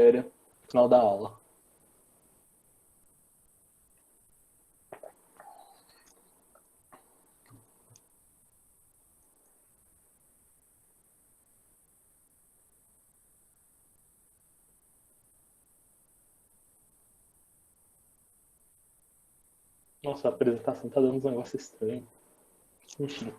matéria no final da aula. Nossa, a apresentação tá dando uns negócios estranhos. Enfim.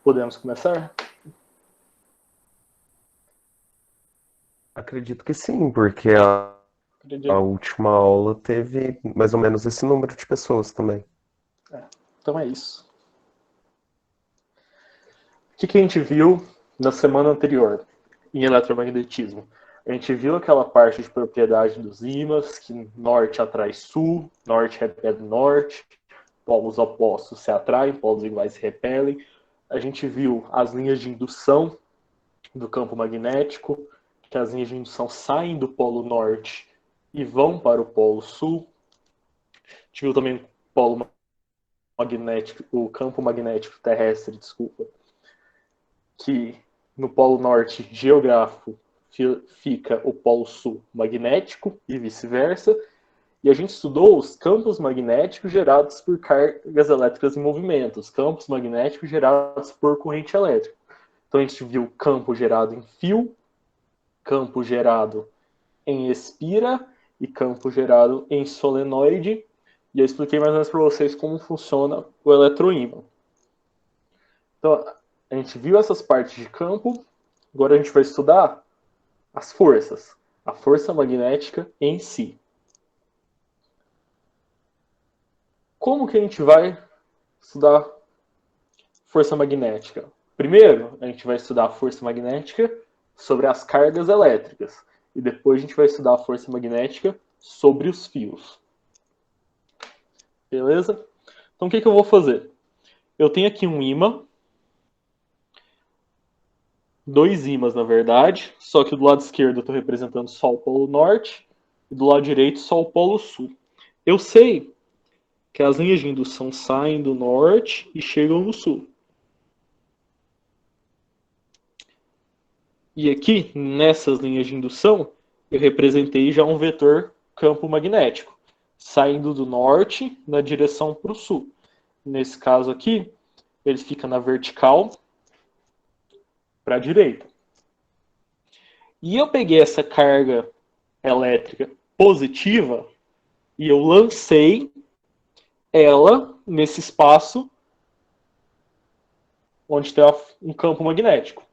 Podemos começar? Acredito que sim, porque a última aula teve mais ou menos esse número de pessoas também. Então é isso. O que a gente viu na semana anterior em eletromagnetismo? A gente viu aquela parte de propriedade dos ímãs, que norte atrai sul, norte repele norte, polos opostos se atraem, polos iguais se repelem. A gente viu as linhas de indução do campo magnético, que as linhas de indução saem do polo norte e vão para o polo sul. A gente viu também o polo magnético, o campo magnético terrestre, desculpa, que no polo norte geográfico fica o polo sul magnético e vice-versa. E a gente estudou os campos magnéticos gerados por cargas elétricas em movimento, os campos magnéticos gerados por corrente elétrica. Então a gente viu campo gerado em fio, campo gerado em espira e campo gerado em solenoide. E eu expliquei mais ou menos para vocês como funciona o eletroímã. Então, a gente viu essas partes de campo, agora a gente vai estudar as forças, a força magnética em si. Como que a gente vai estudar força magnética? Primeiro, a gente vai estudar a força magnética sobre as cargas elétricas. E depois a gente vai estudar a força magnética sobre os fios. Beleza? Então o que eu vou fazer? Eu tenho aqui um ímã, dois ímãs na verdade, só que do lado esquerdo eu estou representando só o polo norte e do lado direito só o polo sul. Eu sei que as linhas de indução saem do norte e chegam no sul. E aqui, nessas linhas de indução, eu representei já um vetor campo magnético, saindo do norte na direção para o sul. Nesse caso aqui, ele fica na vertical para a direita. E eu peguei essa carga elétrica positiva e eu lancei ela nesse espaço onde tem um campo magnético.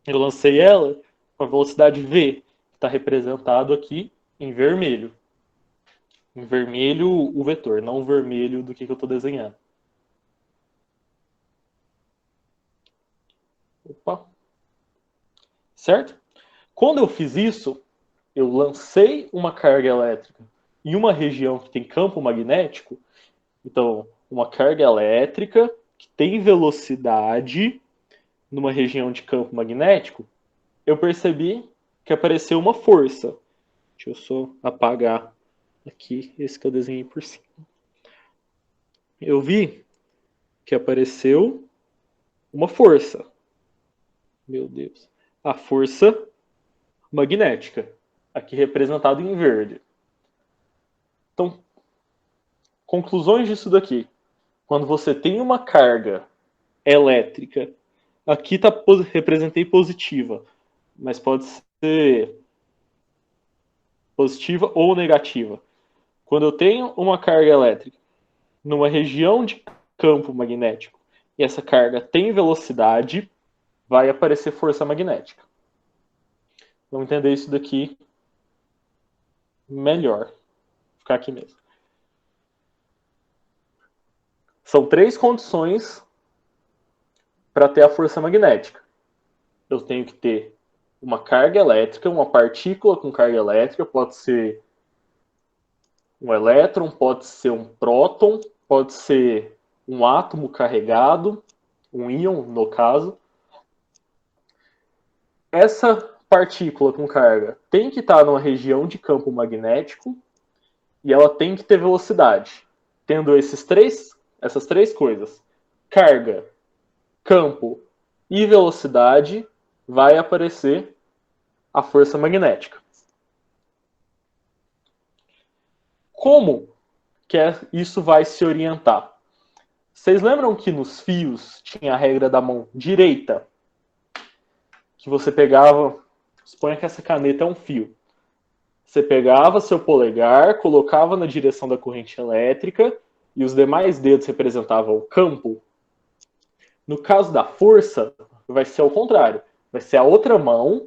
Eu lancei ela com a velocidade v, que está representado aqui em vermelho. Em vermelho o vetor, não o vermelho do que eu estou desenhando. Opa. Certo? Quando eu fiz isso, eu lancei uma carga elétrica em uma região que tem campo magnético. Então, uma carga elétrica que tem velocidade numa região de campo magnético, eu percebi que apareceu uma força. Deixa eu só apagar aqui esse que eu desenhei por cima. Eu vi que apareceu uma força. Meu Deus. A força magnética, aqui representado em verde. Então, conclusões disso daqui. Quando você tem uma carga elétrica, aqui representei positiva, mas pode ser positiva ou negativa. Quando eu tenho uma carga elétrica numa região de campo magnético e essa carga tem velocidade, vai aparecer força magnética. Vamos entender isso daqui melhor. Vou ficar aqui mesmo. São três condições para ter a força magnética. Eu tenho que ter uma carga elétrica, uma partícula com carga elétrica, pode ser um elétron, pode ser um próton, pode ser um átomo carregado, um íon no caso. Essa partícula com carga tem que estar numa região de campo magnético e ela tem que ter velocidade. Tendo essas três coisas, carga, campo e velocidade, vai aparecer a força magnética. Como que isso vai se orientar? Vocês lembram que nos fios tinha a regra da mão direita? Que você pegava, suponha que essa caneta é um fio. Você pegava seu polegar, colocava na direção da corrente elétrica e os demais dedos representavam o campo. No caso da força, vai ser ao contrário. Vai ser a outra mão,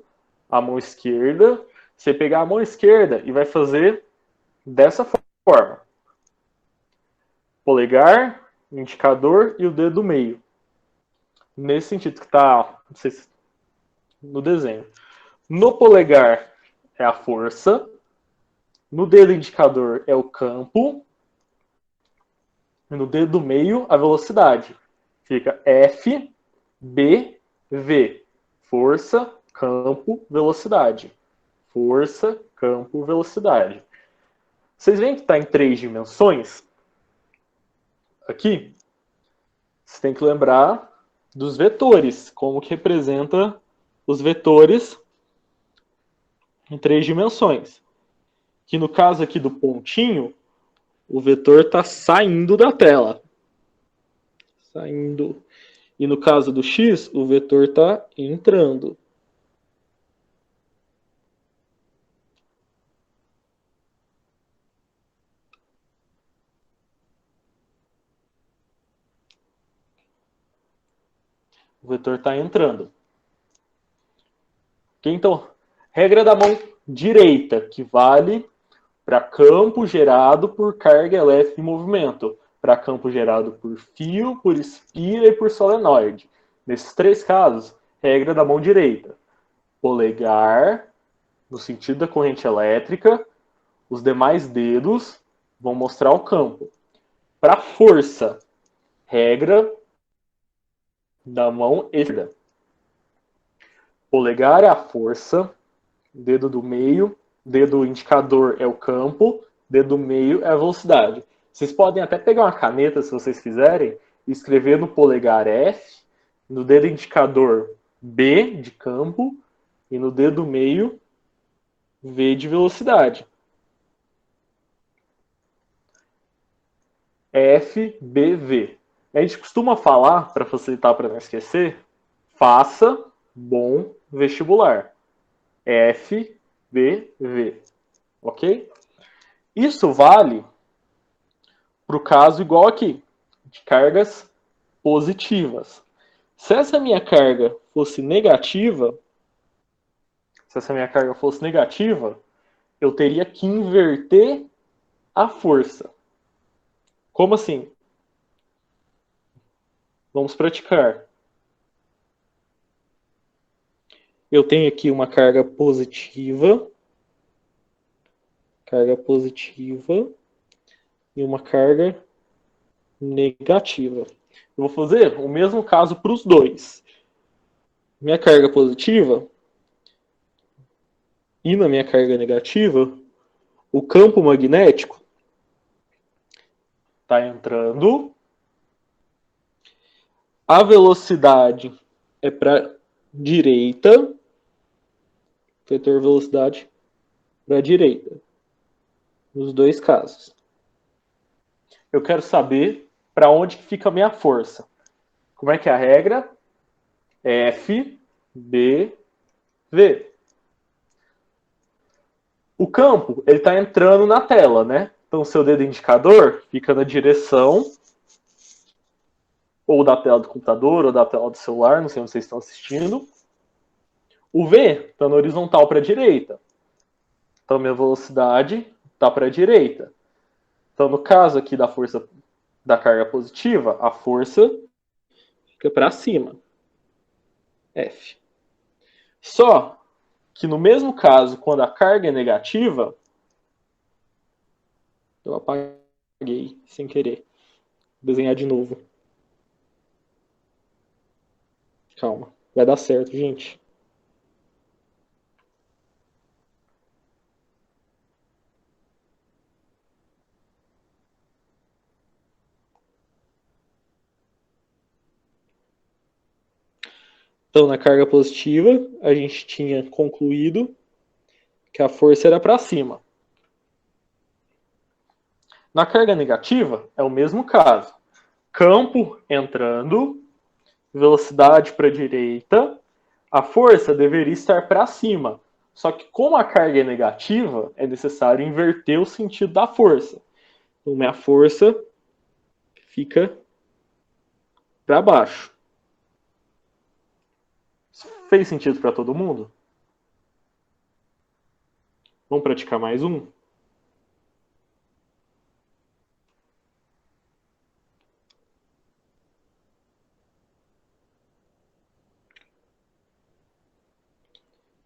a mão esquerda. Você pegar a mão esquerda e vai fazer dessa forma. Polegar, indicador e o dedo do meio. Nesse sentido que está no desenho. No polegar é a força. No dedo indicador é o campo. E no dedo do meio, a velocidade. Fica F, B, V. Força, campo, velocidade. Força, campo, velocidade. Vocês veem que está em 3 dimensões? Aqui, você tem que lembrar dos vetores. Como que representa os vetores em 3 dimensões. Que no caso aqui do pontinho, o vetor está saindo da tela. Saindo. E no caso do X, o vetor está entrando. O vetor está entrando. Então, regra da mão direita, que vale para campo gerado por carga elétrica em movimento, para campo gerado por fio, por espira e por solenoide. Nesses 3 casos, regra da mão direita. Polegar, no sentido da corrente elétrica, os demais dedos vão mostrar o campo. Para força, regra da mão esquerda. Polegar é a força, dedo do meio, dedo indicador é o campo, dedo do meio é a velocidade. Vocês podem até pegar uma caneta, se vocês quiserem, e escrever no polegar F, no dedo indicador B de campo e no dedo do meio V de velocidade. F, B, V. A gente costuma falar, para facilitar para não esquecer, faça bom vestibular. F, B, V. Ok? Isso vale para o caso igual aqui, de cargas positivas. Se essa minha carga fosse negativa, eu teria que inverter a força. Como assim? Vamos praticar. Eu tenho aqui uma carga positiva e uma carga negativa. Eu vou fazer o mesmo caso para os dois. Minha carga positiva e na minha carga negativa, o campo magnético está entrando. A velocidade é para direita. Vetor velocidade para direita. Nos 2 casos. Eu quero saber para onde fica a minha força. Como é que é a regra? F, B, V. O campo, ele está entrando na tela, né? Então, o seu dedo indicador fica na direção ou da tela do computador ou da tela do celular, não sei onde vocês estão assistindo. O V está na horizontal para a direita. Então, minha velocidade está para a direita. Então, no caso aqui da força da carga positiva, a força fica para cima. F. Só que no mesmo caso, quando a carga é negativa, eu apaguei sem querer. Vou desenhar de novo. Calma, vai dar certo, gente. Então, na carga positiva, a gente tinha concluído que a força era para cima. Na carga negativa, é o mesmo caso. Campo entrando, velocidade para a direita, a força deveria estar para cima. Só que como a carga é negativa, é necessário inverter o sentido da força. Então, minha força fica para baixo. Fez sentido para todo mundo? Vamos praticar mais um?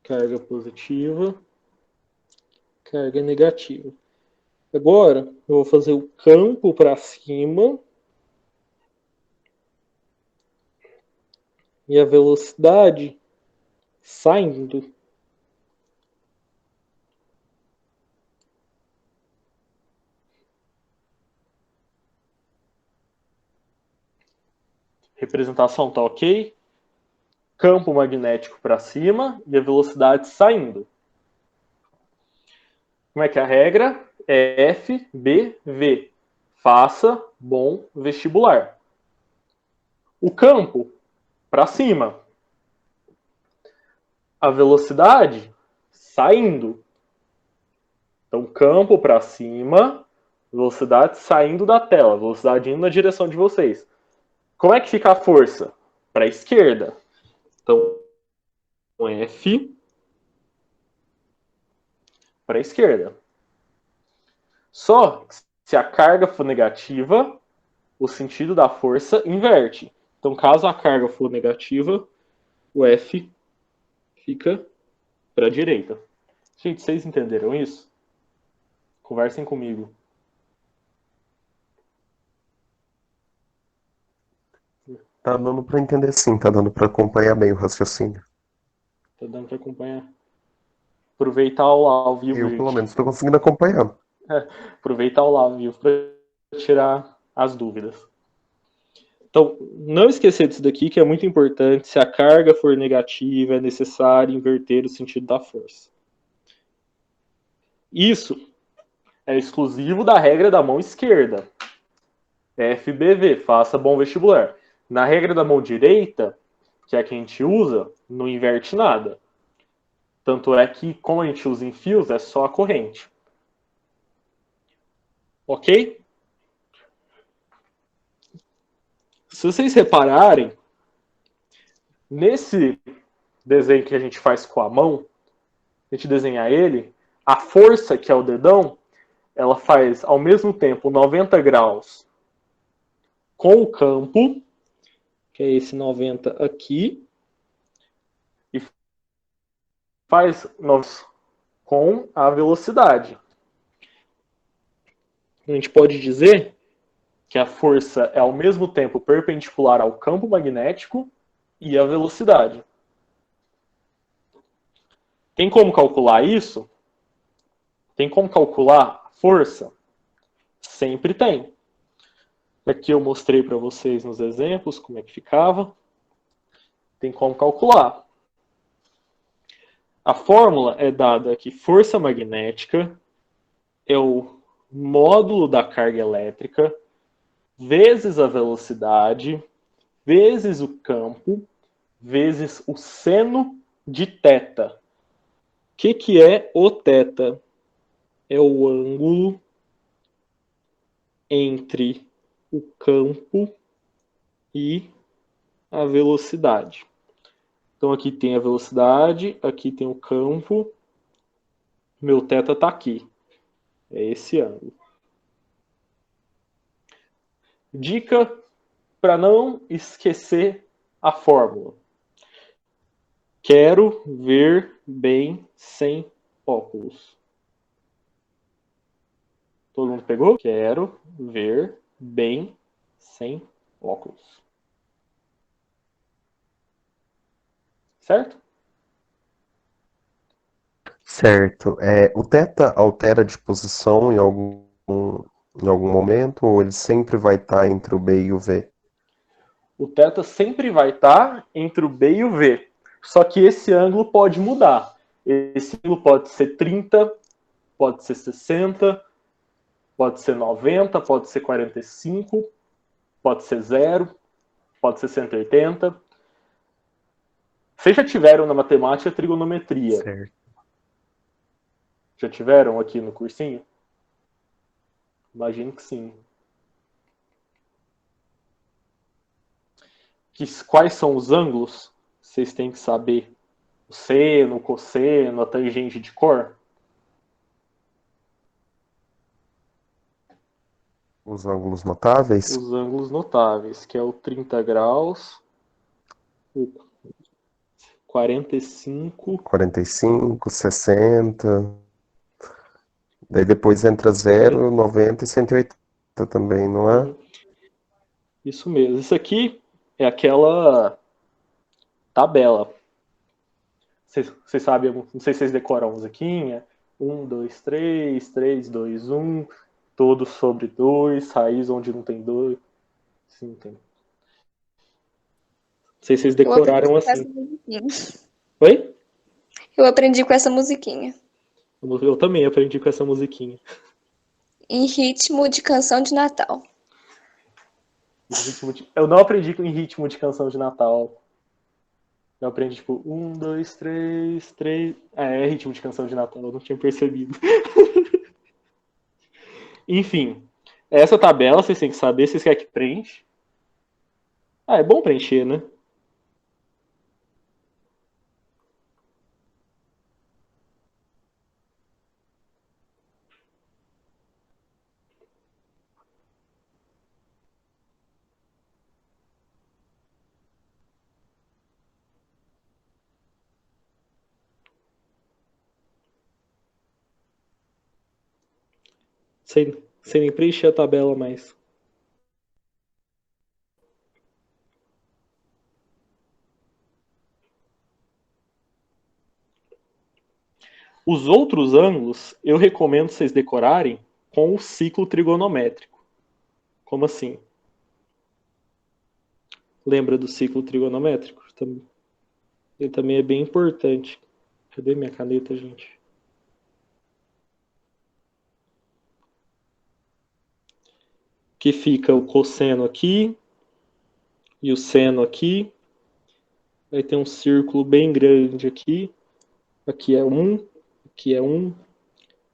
Carga positiva, carga negativa. Agora, eu vou fazer o campo para cima e a velocidade saindo. Representação tá ok? Campo magnético para cima e a velocidade saindo. Como é que é a regra? É FBV. Faça bom vestibular. O campo para cima. A velocidade saindo. Então, campo para cima, velocidade saindo da tela, velocidade indo na direção de vocês. Como é que fica a força? Para a esquerda. Então, F para a esquerda. Só que se a carga for negativa, o sentido da força inverte. Então, caso a carga for negativa, o F fica para a direita. Gente, vocês entenderam isso? Conversem comigo. Tá dando pra entender sim, tá dando pra acompanhar bem o raciocínio. Tá dando para acompanhar? Aproveitar ao vivo, Eu, gente. pelo menos, tô conseguindo acompanhar. Aproveitar o ao vivo para tirar as dúvidas. Então, não esquecer disso daqui, que é muito importante. Se a carga for negativa, é necessário inverter o sentido da força. Isso é exclusivo da regra da mão esquerda. FBV, faça bom vestibular. Na regra da mão direita, que é a que a gente usa, não inverte nada. Tanto é que, como a gente usa em fios, é só a corrente. Ok? Se vocês repararem, nesse desenho que a gente faz com a mão, a gente desenhar ele, a força, que é o dedão, ela faz ao mesmo tempo 90 graus com o campo, que é esse 90 aqui, e faz 90 com a velocidade. A gente pode dizer que a força é ao mesmo tempo perpendicular ao campo magnético e à velocidade. Tem como calcular isso? Tem como calcular a força? Sempre tem. Aqui eu mostrei para vocês nos exemplos como é que ficava. Tem como calcular. A fórmula é dada que força magnética é o módulo da carga elétrica vezes a velocidade, vezes o campo, vezes o seno de θ. O que é o θ? É o ângulo entre o campo e a velocidade. Então aqui tem a velocidade, aqui tem o campo, meu θ está aqui. É esse ângulo. Dica para não esquecer a fórmula. Quero ver bem sem óculos. Todo mundo pegou? Quero ver bem sem óculos. Certo? Certo. O θ altera de posição em algum momento, ou ele sempre vai estar entre o B e o V? O θ sempre vai estar entre o B e o V. Só que esse ângulo pode mudar. Esse ângulo pode ser 30, pode ser 60, pode ser 90, pode ser 45, pode ser 0, pode ser 180. Vocês já tiveram na matemática trigonometria? Certo. Já tiveram aqui no cursinho? Imagino que sim. Quais são os ângulos? Vocês têm que saber. O seno, o cosseno, a tangente de cor? Os ângulos notáveis? Os ângulos notáveis, que é o 30 graus, o 45. 45, 60. Daí depois entra 0, 90 e 180 também, não é? Isso mesmo. Isso aqui é aquela tabela. Vocês sabem, não sei se vocês decoram a musiquinha. 1, 2, 3, 3, 2, 1. Todo sobre 2, raiz onde não tem 2. Sim, tem. Não sei se vocês Eu aprendi decoraram com assim. essa musiquinha. Oi? Eu aprendi com essa musiquinha. Eu também aprendi com essa musiquinha. Em ritmo de canção de Natal. Eu não aprendi em ritmo de canção de Natal. Eu aprendi tipo 1, 2, 3, 3. É ritmo de canção de Natal, eu não tinha percebido. Enfim, essa tabela vocês têm que saber, vocês querem que preenche. É bom preencher, né? Sem nem preencher a tabela mais. Os outros ângulos, eu recomendo vocês decorarem com o ciclo trigonométrico. Como assim? Lembra do ciclo trigonométrico? Ele também é bem importante. Cadê minha caneta, gente? Que fica o cosseno aqui e o seno aqui. Vai ter um círculo bem grande aqui. Aqui é 1, aqui é 1,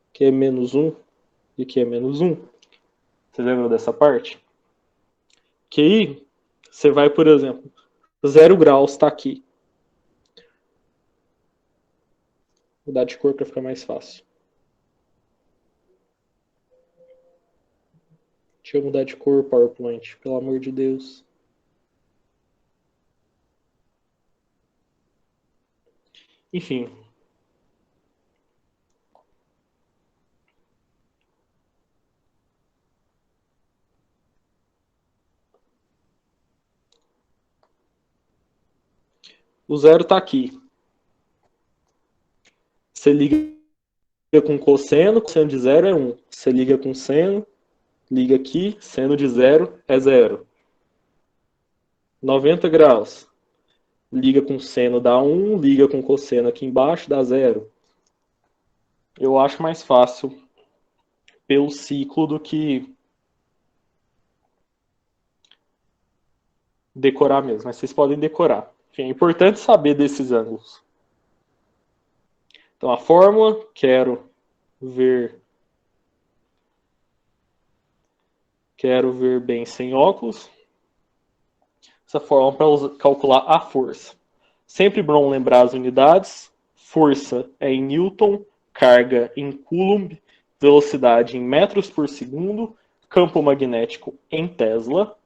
aqui é menos 1 e aqui é menos 1. Vocês lembram dessa parte? Que aí você vai, por exemplo, 0 graus está aqui. Vou mudar de cor para ficar mais fácil. Deixa eu mudar de cor, PowerPoint, pelo amor de Deus. Enfim. O 0 está aqui. Você liga com cosseno de 0 é 1. Você liga com seno, liga aqui, seno de 0 é 0. 90 graus. Liga com seno dá 1, liga com cosseno aqui embaixo dá 0. Eu acho mais fácil pelo ciclo do que decorar mesmo, mas vocês podem decorar. Enfim, é importante saber desses ângulos. Então a fórmula, quero ver bem sem óculos. Essa fórmula para calcular a força. Sempre bom lembrar as unidades. Força é em Newton, carga em Coulomb, velocidade em metros por segundo, campo magnético em Tesla,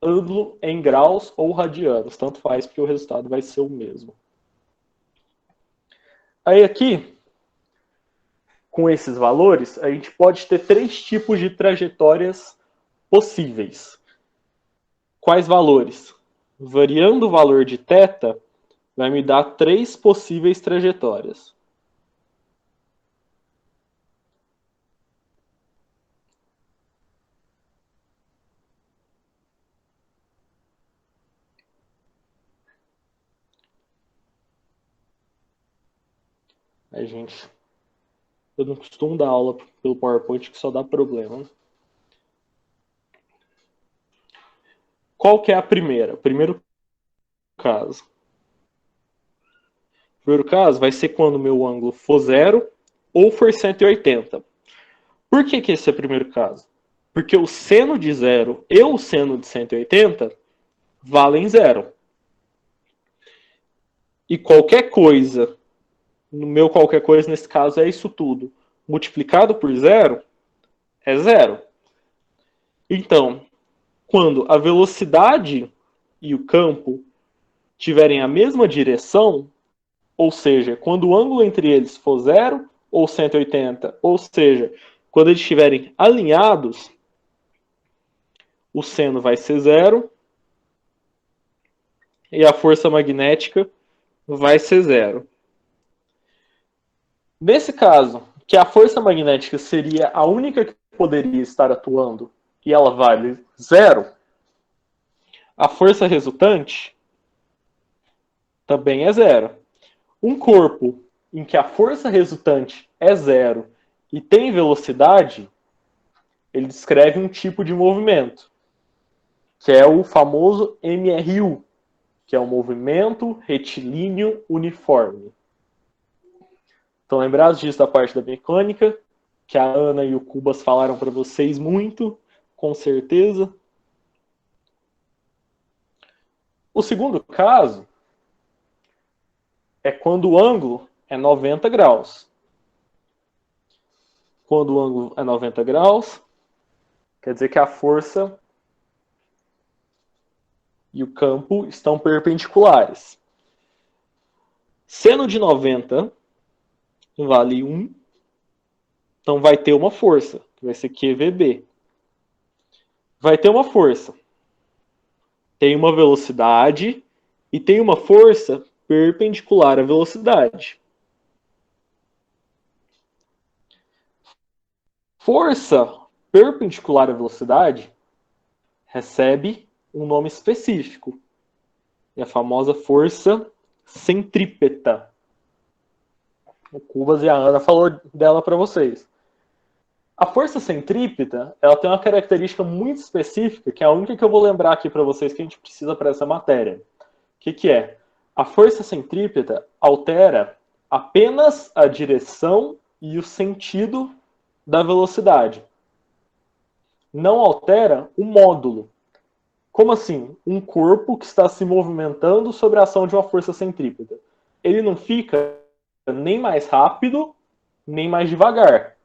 ângulo em graus ou radianos. Tanto faz porque o resultado vai ser o mesmo. Aí aqui, com esses valores, a gente pode ter 3 tipos de trajetórias possíveis. Quais valores? Variando o valor de θ, vai me dar 3 possíveis trajetórias. Eu não costumo dar aula pelo PowerPoint, que só dá problema. Qual que é a primeira? Primeiro caso. O primeiro caso vai ser quando o meu ângulo for 0 ou for 180. Por que esse é o primeiro caso? Porque o seno de 0 e o seno de 180 valem 0. E qualquer coisa, no meu qualquer coisa nesse caso é isso tudo, multiplicado por 0 é 0. Então, quando a velocidade e o campo tiverem a mesma direção, ou seja, quando o ângulo entre eles for 0 ou 180, ou seja, quando eles estiverem alinhados, o seno vai ser 0 e a força magnética vai ser 0. Nesse caso, que a força magnética seria a única que poderia estar atuando e ela vale 0, a força resultante também é 0. Um corpo em que a força resultante é 0 e tem velocidade, ele descreve um tipo de movimento, que é o famoso MRU, que é o movimento retilíneo uniforme. Estão lembrados disso da parte da mecânica, que a Ana e o Cubas falaram para vocês muito, com certeza. O segundo caso é quando o ângulo é 90 graus. Quando o ângulo é 90 graus, quer dizer que a força e o campo estão perpendiculares. Seno de 90 vale 1, então vai ter uma força, que vai ser QVB. Vai ter uma força, tem uma velocidade e tem uma força perpendicular à velocidade. Força perpendicular à velocidade recebe um nome específico, é a famosa força centrípeta. O Cubas e a Ana falou dela para vocês. A força centrípeta, ela tem uma característica muito específica, que é a única que eu vou lembrar aqui para vocês que a gente precisa para essa matéria. O que é? A força centrípeta altera apenas a direção e o sentido da velocidade. Não altera o módulo. Como assim? Um corpo que está se movimentando sob a ação de uma força centrípeta. Ele não fica nem mais rápido, nem mais devagar.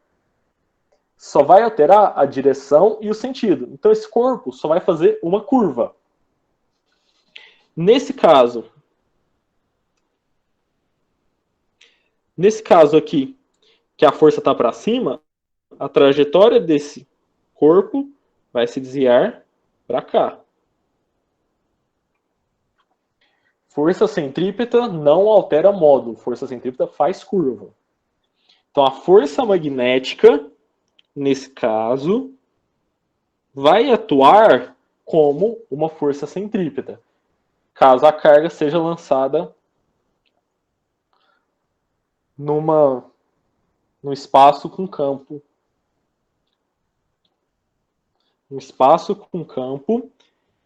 Só vai alterar a direção e o sentido. Então esse corpo só vai fazer uma curva. Nesse caso aqui, que a força está para cima, a trajetória desse corpo vai se desviar para cá. Força centrípeta não altera módulo. Força centrípeta faz curva. Então a força magnética, nesse caso, vai atuar como uma força centrípeta, caso a carga seja lançada num espaço com campo. Um espaço com campo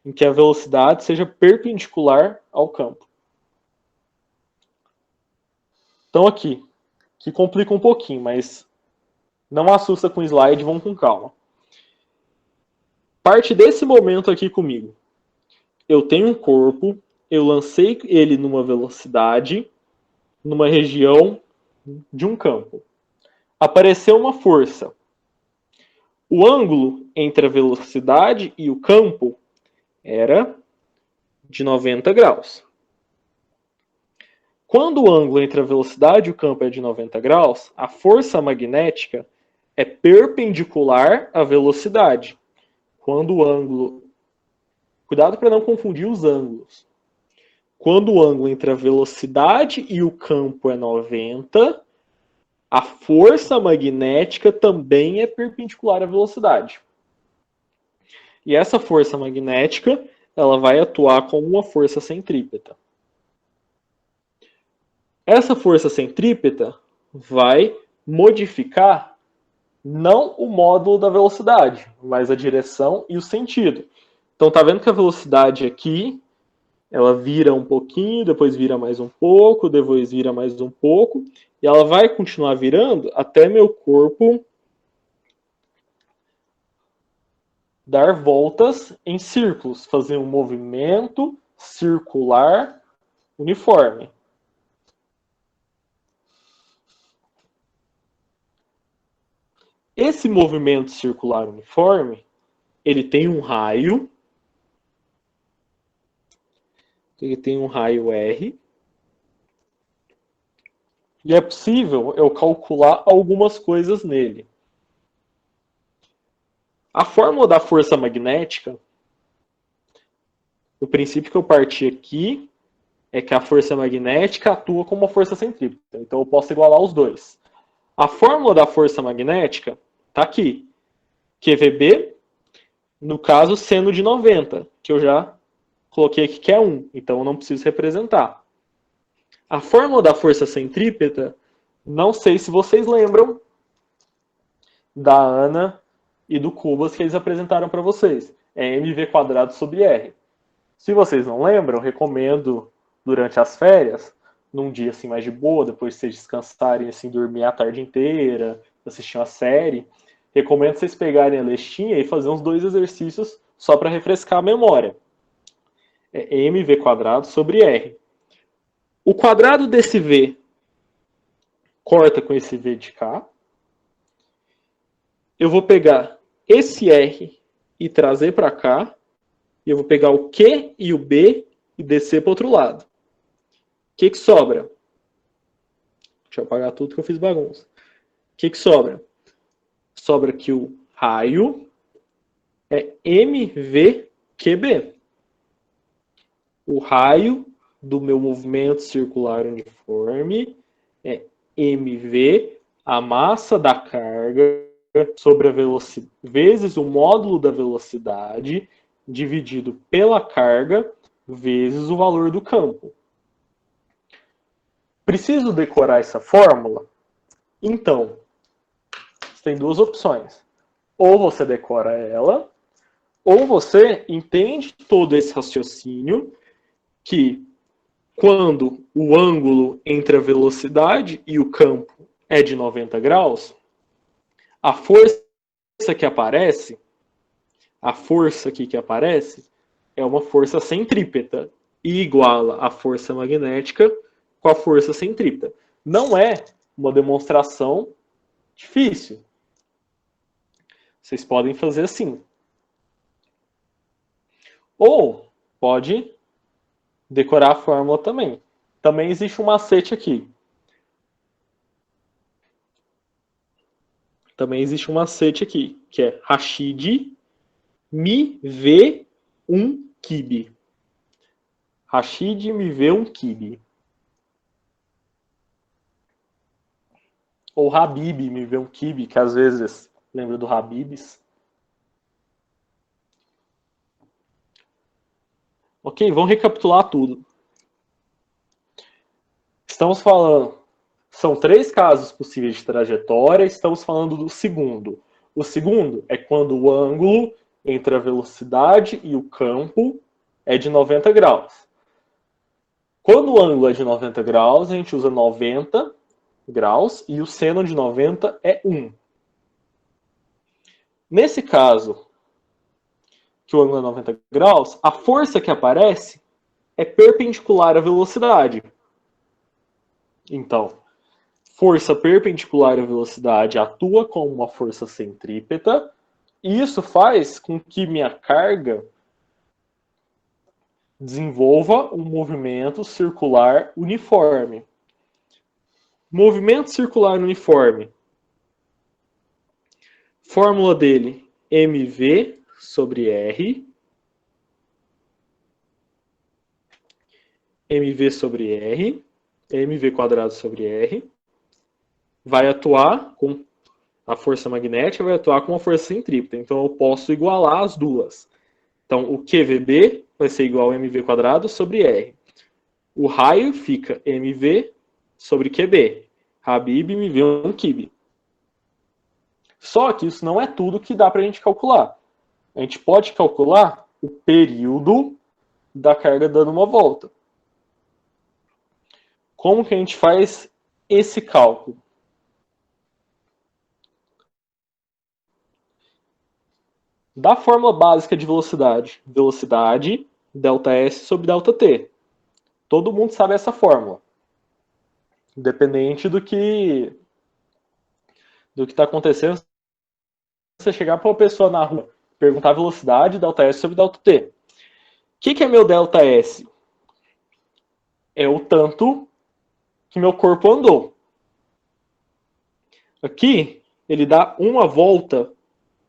em que a velocidade seja perpendicular ao campo. Então aqui, que complica um pouquinho, mas não assusta com o slide, vão com calma. Parte desse momento aqui comigo. Eu tenho um corpo, eu lancei ele numa velocidade, numa região de um campo. Apareceu uma força. O ângulo entre a velocidade e o campo era de 90 graus. Quando o ângulo entre a velocidade e o campo é de 90 graus, a força magnética é perpendicular à velocidade. Quando o ângulo... Cuidado para não confundir os ângulos. Quando o ângulo entre a velocidade e o campo é 90, a força magnética também é perpendicular à velocidade. E essa força magnética, ela vai atuar como uma força centrípeta. Essa força centrípeta vai modificar não o módulo da velocidade, mas a direção e o sentido. Então tá vendo que a velocidade aqui, ela vira um pouquinho, depois vira mais um pouco, depois vira mais um pouco, e ela vai continuar virando até meu corpo dar voltas em círculos, fazer um movimento circular uniforme. Esse movimento circular uniforme, ele tem um raio, R, e é possível eu calcular algumas coisas nele. A fórmula da força magnética, o princípio que eu parti aqui é que a força magnética atua como uma força centrípeta. Então eu posso igualar os dois. A fórmula da força magnética está aqui. QVB, no caso, seno de 90, que eu já coloquei aqui que é 1. Então eu não preciso representar. A fórmula da força centrípeta, não sei se vocês lembram da Ana e do Cubas que eles apresentaram para vocês. É mv² sobre R. Se vocês não lembram, recomendo durante as férias, num dia assim mais de boa, depois de vocês descansarem, assim, dormir a tarde inteira, assistir uma série, recomendo vocês pegarem a listinha e fazer uns 2 exercícios só para refrescar a memória. É mv² sobre R. O quadrado desse V corta com esse V de cá. Eu vou pegar esse R e trazer para cá. E eu vou pegar o Q e o B e descer para o outro lado. O que sobra? Deixa eu apagar tudo que eu fiz bagunça. O que sobra? Sobra que o raio é MVQB. O raio do meu movimento circular uniforme é mv, a massa da carga, sobre a velocidade, vezes o módulo da velocidade, dividido pela carga, vezes o valor do campo. Preciso decorar essa fórmula? Então, você tem 2 opções. Ou você decora ela, ou você entende todo esse raciocínio que quando o ângulo entre a velocidade e o campo é de 90 graus, a força que aparece, é uma força centrípeta e iguala a força magnética com a força centrípeta. Não é uma demonstração difícil. Vocês podem fazer assim. Ou pode decorar a fórmula também. Também existe um macete aqui. Que é Rashid me vê um kibe. Rashid me vê um kibe. Ou Habib me vê um kibe, que às vezes lembra do Habibs. Ok, vamos recapitular tudo. Estamos falando, são 3 casos possíveis de trajetória, estamos falando do segundo. O segundo é quando o ângulo entre a velocidade e o campo é de 90 graus. Quando o ângulo é de 90 graus, a gente usa 90 graus e o seno de 90 é 1. Nesse caso, que o ângulo é 90 graus, a força que aparece é perpendicular à velocidade. Então, força perpendicular à velocidade atua como uma força centrípeta, e isso faz com que minha carga desenvolva um movimento circular uniforme. Movimento circular uniforme. Fórmula dele, mv sobre r. mv sobre r. mv² sobre r. Vai atuar com a força magnética, vai atuar com a força centrípeta. Então eu posso igualar as duas. Então o QVB vai ser igual a mv² sobre r. O raio fica mv sobre QB. Habib me viu um quibe. Só que isso não é tudo que dá para a gente calcular. A gente pode calcular o período da carga dando uma volta. Como que a gente faz esse cálculo? Da fórmula básica de velocidade. Velocidade, ΔS sobre ΔT. Todo mundo sabe essa fórmula. Independente do que está acontecendo, se você chegar para uma pessoa na rua, perguntar a velocidade, ΔS sobre ΔT. O que é meu ΔS? É o tanto que meu corpo andou. Aqui, ele dá uma volta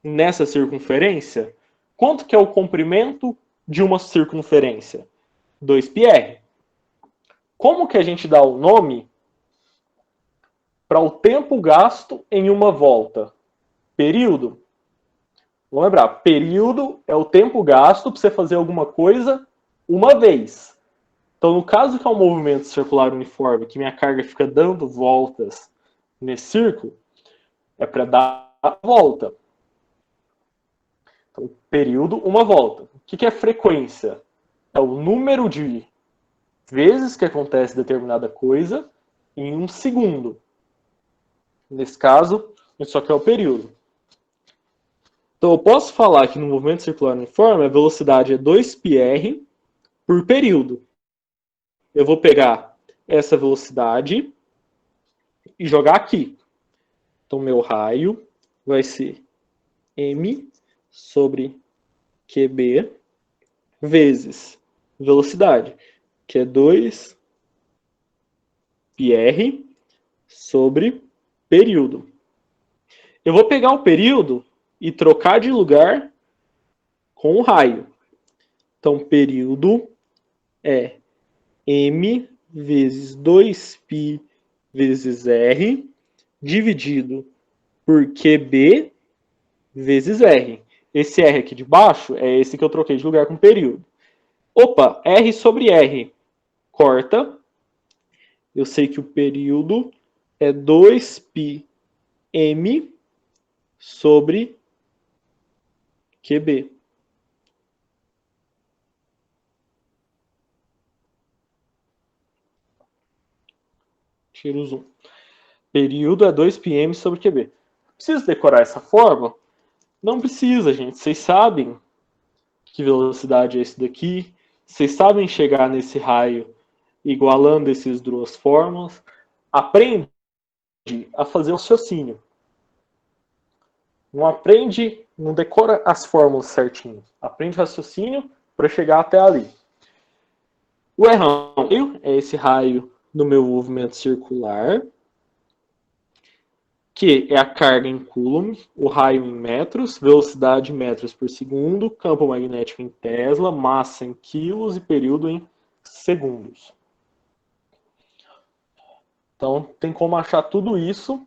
nessa circunferência. Quanto que é o comprimento de uma circunferência? 2πr. Como que a gente dá o nome para o tempo gasto em uma volta? Período. Vamos lembrar, período é o tempo gasto para você fazer alguma coisa uma vez. Então, no caso que é um movimento circular uniforme, que minha carga fica dando voltas nesse círculo, é para dar a volta. Então, período, uma volta. O que é frequência? É o número de vezes que acontece determinada coisa em um segundo. Nesse caso, isso aqui é o período. Então, eu posso falar que no movimento circular uniforme, a velocidade é 2πr por período. Eu vou pegar essa velocidade e jogar aqui. Então, meu raio vai ser m sobre qb vezes velocidade, que é 2πr sobre período. Eu vou pegar o período e trocar de lugar com o raio. Então, período é m vezes 2π vezes r dividido por qb vezes r. Esse r aqui de baixo é esse que eu troquei de lugar com período. Opa, r sobre r corta. Eu sei que o período é 2πm sobre qb. Tiro o zoom. Período é 2πm sobre qb. Preciso decorar essa fórmula? Não precisa, gente. Vocês sabem que velocidade é esse daqui. Vocês sabem chegar nesse raio igualando essas duas fórmulas. Aprende a fazer o raciocínio. Não aprende, não decora as fórmulas certinho. Aprende o raciocínio para chegar até ali. O R é esse raio no meu movimento circular, que é a carga em coulomb, o raio em metros, velocidade em metros por segundo, campo magnético em Tesla, massa em quilos e período em segundos. Então, tem como achar tudo isso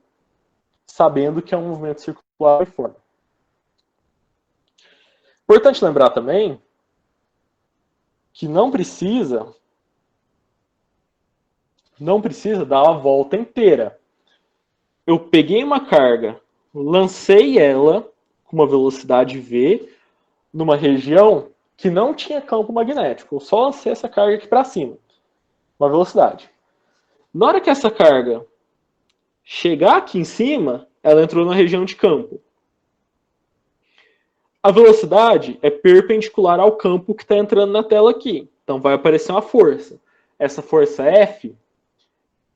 sabendo que é um movimento circular uniforme. Importante lembrar também que não precisa dar a volta inteira. Eu peguei uma carga, lancei ela com uma velocidade v numa região que não tinha campo magnético. Eu só lancei essa carga aqui para cima, uma velocidade. Na hora que essa carga chegar aqui em cima, ela entrou na região de campo. A velocidade é perpendicular ao campo que está entrando na tela aqui. Então vai aparecer uma força. Essa força F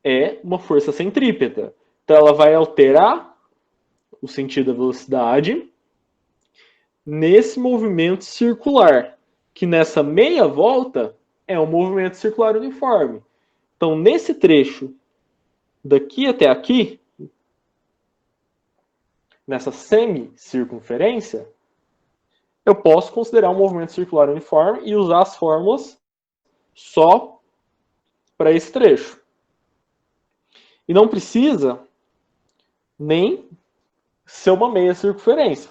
é uma força centrípeta. Então ela vai alterar o sentido da velocidade nesse movimento circular, que nessa meia volta é um movimento circular uniforme. Então nesse trecho daqui até aqui, nessa semicircunferência, eu posso considerar um movimento circular uniforme e usar as fórmulas só para esse trecho. E não precisa nem ser uma meia circunferência.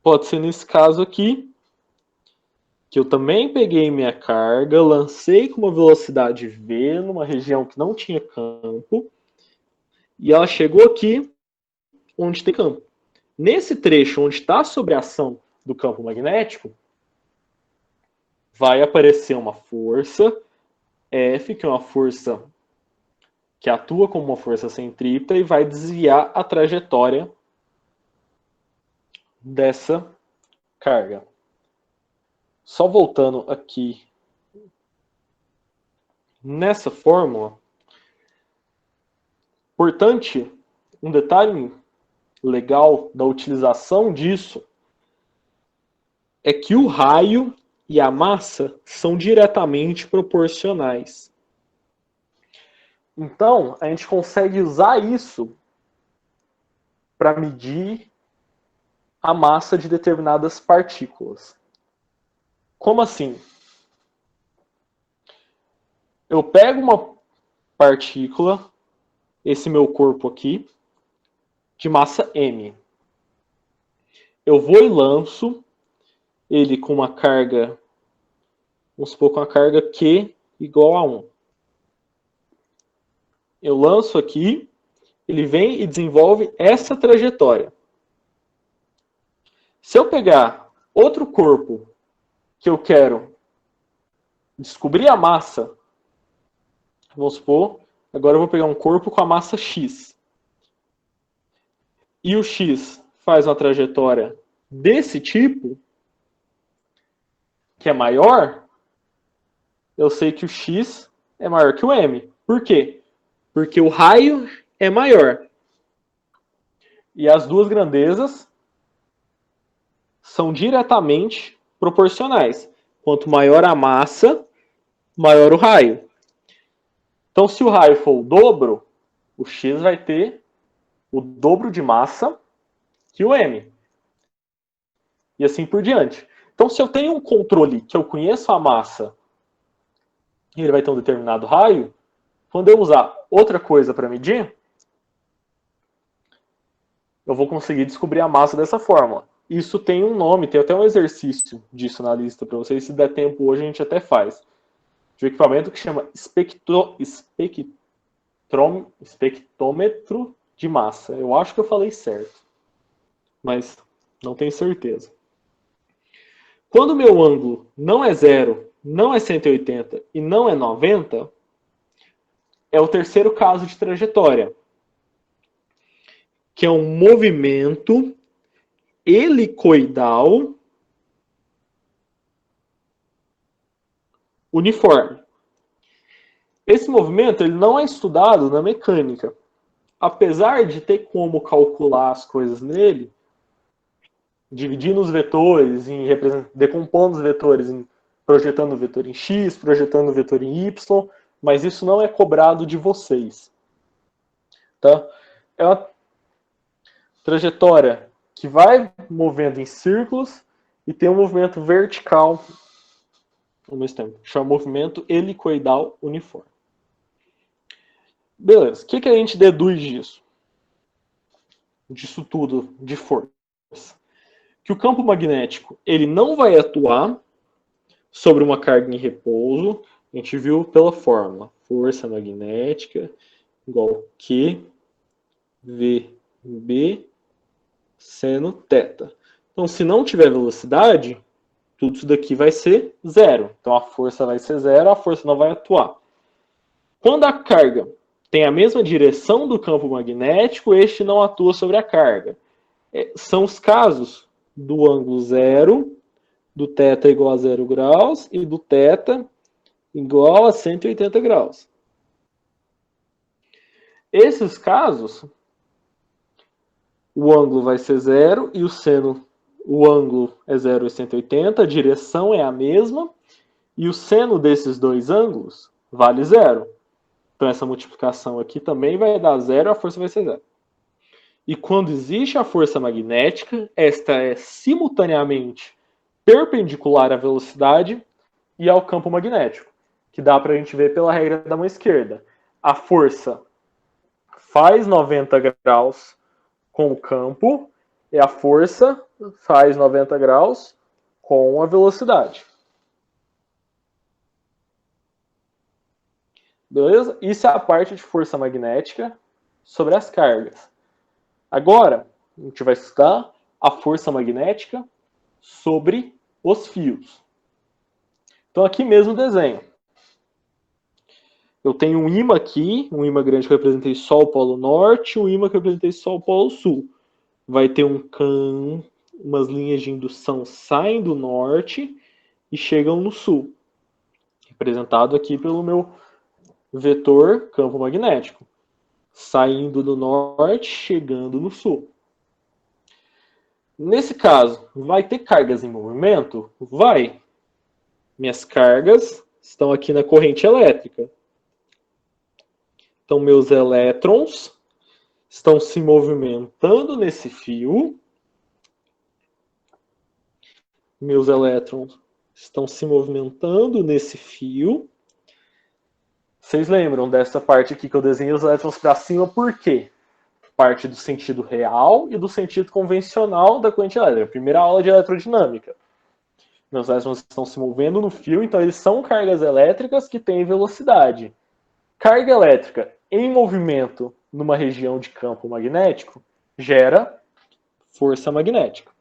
Pode ser nesse caso aqui, que eu também peguei minha carga, lancei com uma velocidade v numa região que não tinha campo, e ela chegou aqui onde tem campo. Nesse trecho onde está sob a ação do campo magnético, vai aparecer uma força F, que é uma força que atua como uma força centrípeta e vai desviar a trajetória dessa carga. Só voltando aqui nessa fórmula, importante, um detalhe legal da utilização disso é que o raio e a massa são diretamente proporcionais. Então, a gente consegue usar isso para medir a massa de determinadas partículas. Como assim? Eu pego uma partícula, esse meu corpo aqui, de massa m. Eu vou e lanço ele com uma carga, vamos supor, com a carga Q igual a 1. Eu lanço aqui, ele vem e desenvolve essa trajetória. Se eu pegar outro corpo que eu quero descobrir a massa, vamos supor, agora eu vou pegar um corpo com a massa x. E o x faz uma trajetória desse tipo, que é maior, eu sei que o x é maior que o m. Por quê? Porque o raio é maior. E as duas grandezas são diretamente proporcionais. Quanto maior a massa, maior o raio. Então, se o raio for o dobro, o x vai ter o dobro de massa que o m. E assim por diante. Então, se eu tenho um controle que eu conheço a massa e ele vai ter um determinado raio, quando eu usar outra coisa para medir, eu vou conseguir descobrir a massa dessa forma. Isso tem um nome, tem até um exercício disso na lista para vocês. Se der tempo hoje, a gente até faz. De um equipamento que chama espectrômetro de massa. Eu acho que eu falei certo, mas não tenho certeza. Quando o meu ângulo não é 0, não é 180 e não é 90, é o terceiro caso de trajetória, que é um movimento helicoidal uniforme. Esse movimento ele não é estudado na mecânica. Apesar de ter como calcular as coisas nele, dividindo os vetores, decompondo os vetores, projetando o vetor em x, projetando o vetor em y, mas isso não é cobrado de vocês. Tá? É uma trajetória que vai movendo em círculos e tem um movimento vertical ao mesmo tempo. Chama movimento helicoidal uniforme. Beleza. O que a gente deduz disso? Disso tudo de força. Que o campo magnético ele não vai atuar sobre uma carga em repouso. A gente viu pela fórmula. Força magnética igual Q VB seno θ. Então, se não tiver velocidade, tudo isso daqui vai ser zero. Então, a força vai ser zero, a força não vai atuar. Quando a carga tem a mesma direção do campo magnético, este não atua sobre a carga. São os casos do ângulo zero, do θ igual a 0 graus e do θ igual a 180 graus. Esses casos, o ângulo vai ser zero e o ângulo é 0 e 180, a direção é a mesma e o seno desses dois ângulos vale zero. Então essa multiplicação aqui também vai dar zero, a força vai ser zero. E quando existe a força magnética, esta é simultaneamente perpendicular à velocidade e ao campo magnético, que dá para a gente ver pela regra da mão esquerda. A força faz 90 graus com o campo e a força faz 90 graus com a velocidade. Beleza? Isso é a parte de força magnética sobre as cargas. Agora, a gente vai estudar a força magnética sobre os fios. Então, aqui mesmo o desenho. Eu tenho um ímã aqui, um ímã grande que eu representei só o polo norte, um ímã que eu representei só o polo sul. Vai ter umas linhas de indução saem do norte e chegam no sul. Representado aqui pelo meu vetor campo magnético. Saindo do norte, chegando no sul. Nesse caso, vai ter cargas em movimento? Vai. Minhas cargas estão aqui na corrente elétrica. Então, meus elétrons estão se movimentando nesse fio. Meus elétrons estão se movimentando nesse fio. Vocês lembram dessa parte aqui que eu desenhei os elétrons para cima por quê? Parte do sentido real e do sentido convencional da corrente elétrica. Primeira aula de eletrodinâmica. Meus elétrons estão se movendo no fio, então eles são cargas elétricas que têm velocidade. Carga elétrica em movimento numa região de campo magnético gera força magnética.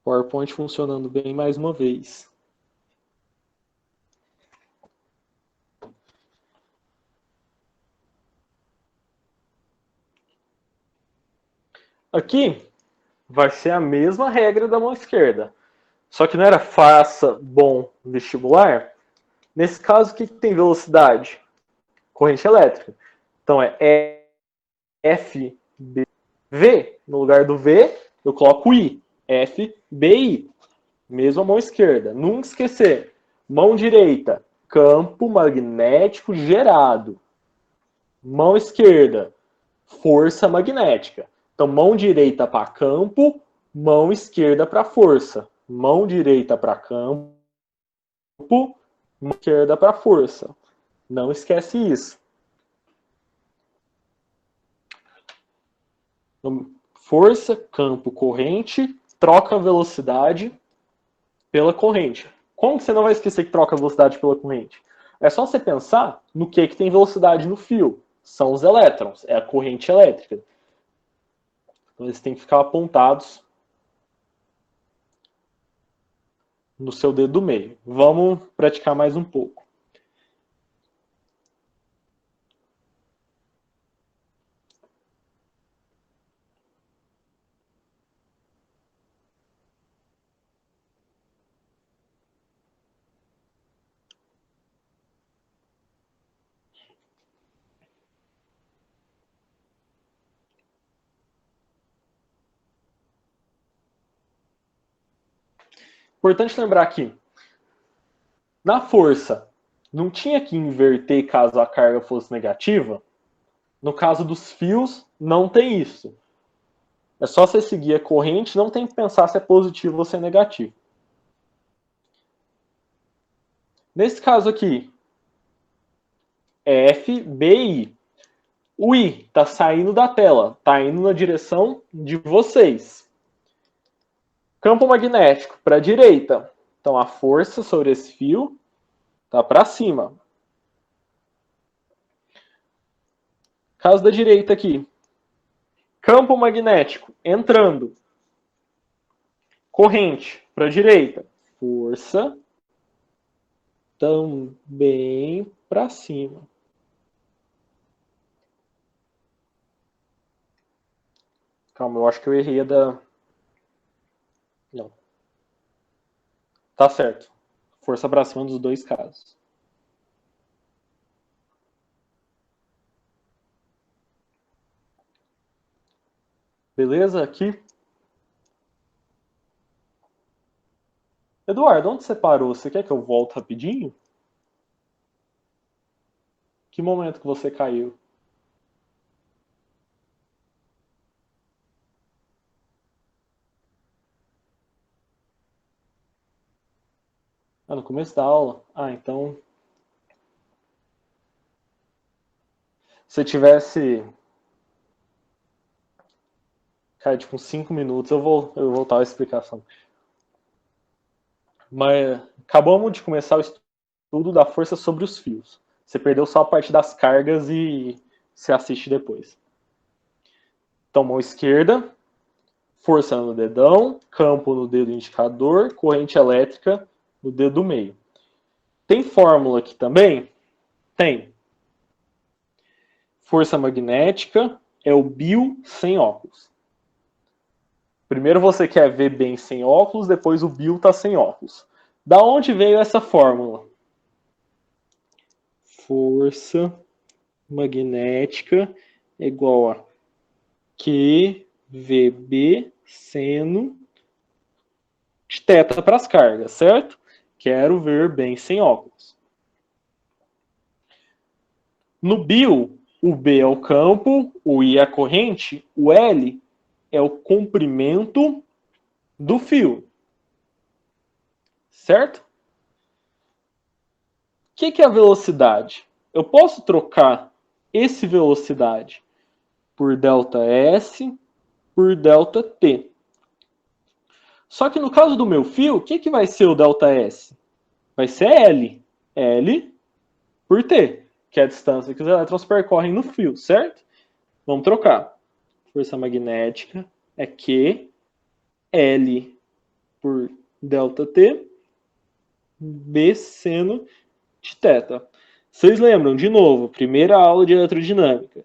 PowerPoint funcionando bem mais uma vez. Aqui vai ser a mesma regra da mão esquerda. Só que não era faça bom vestibular. Nesse caso, o que tem velocidade? Corrente elétrica. Então é F, B, V. No lugar do V, eu coloco I. F, B, I. Mesmo a mão esquerda. Nunca esquecer. Mão direita, campo magnético gerado. Mão esquerda, força magnética. Então, mão direita para campo, mão esquerda para força. Mão direita para campo, mão esquerda para força. Não esquece isso. Força, campo, corrente, troca a velocidade pela corrente. Como que você não vai esquecer que troca a velocidade pela corrente? É só você pensar no que tem velocidade no fio. São os elétrons, é a corrente elétrica. Então eles têm que ficar apontados no seu dedo do meio. Vamos praticar mais um pouco. Importante lembrar que na força não tinha que inverter caso a carga fosse negativa. No caso dos fios, não tem isso. É só você seguir a corrente, não tem que pensar se é positivo ou se é negativo. Nesse caso aqui, é F, B e I. O I está saindo da tela, está indo na direção de vocês. Campo magnético para a direita. Então a força sobre esse fio está para cima. Caso da direita aqui. Campo magnético entrando. Corrente para a direita. Força também para cima. Calma, eu acho que eu errei a da... Não. Tá certo. Força para cima dos dois casos. Beleza? Aqui. Eduardo, onde você parou? Você quer que eu volte rapidinho? Que momento que você caiu? Ah, no começo da aula? Ah, então... Se tivesse... Cara, tipo, uns 5 minutos eu vou voltar a explicação. Mas acabamos de começar o estudo da força sobre os fios. Você perdeu só a parte das cargas e você assiste depois. Então, mão esquerda, força no dedão, campo no dedo indicador, corrente elétrica no dedo do meio. Tem fórmula aqui também? Tem. Força magnética é o Bill sem óculos. Primeiro você quer ver bem sem óculos, depois o Bill está sem óculos. Da onde veio essa fórmula? Força magnética é igual a QVB seno de θ para as cargas, certo? Quero ver bem sem óculos. No Bill, o B é o campo, o I é a corrente, o L é o comprimento do fio. Certo? O que é a velocidade? Eu posso trocar esse velocidade por ΔS por ΔT. Só que no caso do meu fio, o que vai ser o ΔS? Vai ser L. L por T, que é a distância que os elétrons percorrem no fio, certo? Vamos trocar. Força magnética é Q, L por ΔT, B seno de θ. Vocês lembram, de novo, primeira aula de eletrodinâmica.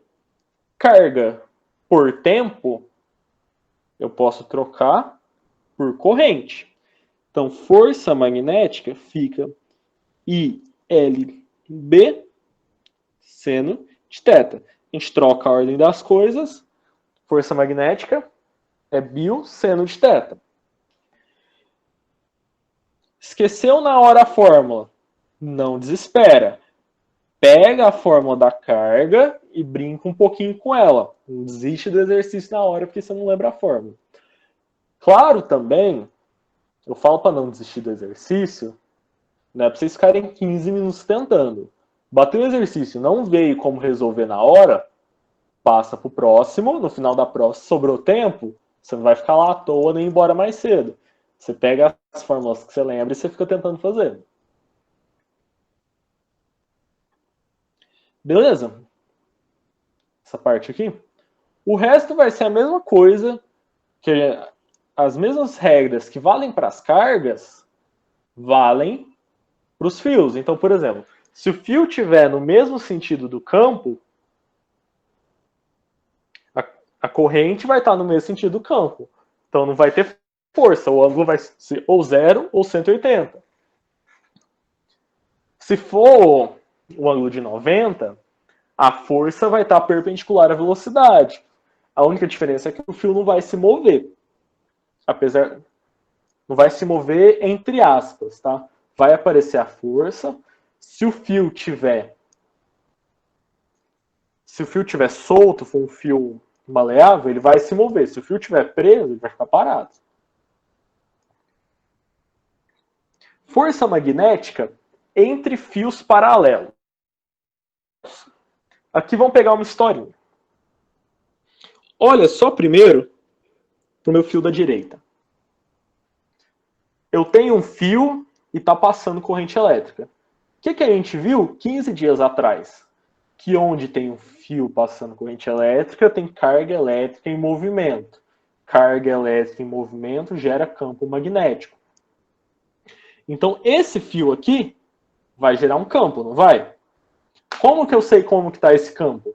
Carga por tempo, eu posso trocar por corrente. Então, força magnética fica ILB seno de θ. A gente troca a ordem das coisas. Força magnética é Bill seno de θ. Esqueceu na hora a fórmula? Não desespera. Pega a fórmula da carga e brinca um pouquinho com ela. Não desiste do exercício na hora porque você não lembra a fórmula. Claro também, eu falo para não desistir do exercício, não é para vocês ficarem 15 minutos tentando. Bateu o exercício, não veio como resolver na hora, passa para o próximo, no final da prova, se sobrou tempo, você não vai ficar lá à toa nem embora mais cedo. Você pega as fórmulas que você lembra e você fica tentando fazer. Beleza? Essa parte aqui. O resto vai ser a mesma coisa, que as mesmas regras que valem para as cargas, valem para os fios. Então, por exemplo, se o fio estiver no mesmo sentido do campo, a corrente vai estar no mesmo sentido do campo. Então não vai ter força, o ângulo vai ser ou 0 ou 180. Se for o ângulo de 90, a força vai estar perpendicular à velocidade. A única diferença é que o fio não vai se mover. Não vai se mover entre aspas, tá? Vai aparecer a força. Se o fio tiver solto, for um fio maleável, ele vai se mover. Se o fio estiver preso, ele vai ficar parado. Força magnética entre fios paralelos. Aqui vamos pegar uma historinha. Olha só primeiro para o meu fio da direita. Eu tenho um fio e está passando corrente elétrica. O que a gente viu 15 dias atrás? Que onde tem um fio passando corrente elétrica, tem carga elétrica em movimento. Carga elétrica em movimento gera campo magnético. Então, esse fio aqui vai gerar um campo, não vai? Como que eu sei como que está esse campo?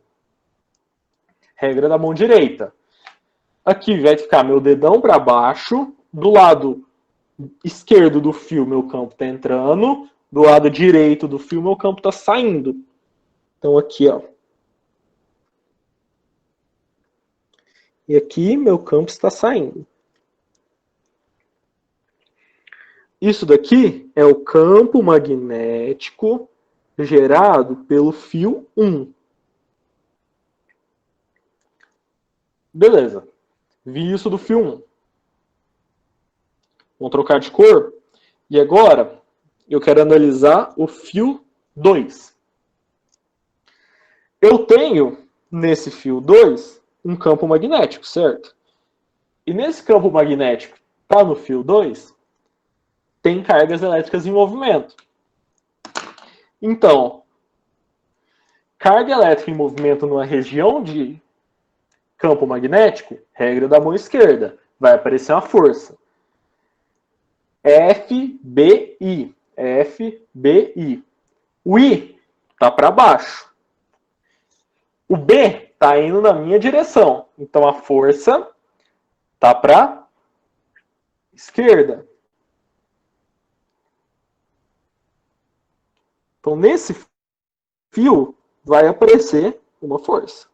Regra da mão direita. Aqui vai ficar meu dedão para baixo. Do lado esquerdo do fio, meu campo está entrando. Do lado direito do fio, meu campo está saindo. Então, aqui, ó. E aqui, meu campo está saindo. Isso daqui é o campo magnético gerado pelo fio 1. Beleza. Vi isso do fio 1. Vamos trocar de cor. E agora, eu quero analisar o fio 2. Eu tenho, nesse fio 2, um campo magnético, certo? E nesse campo magnético, tá no fio 2, tem cargas elétricas em movimento. Então, carga elétrica em movimento numa região de campo magnético, regra da mão esquerda, vai aparecer uma força. FBI. FBI. O I está para baixo. O B está indo na minha direção. Então a força está para esquerda. Então nesse fio vai aparecer uma força.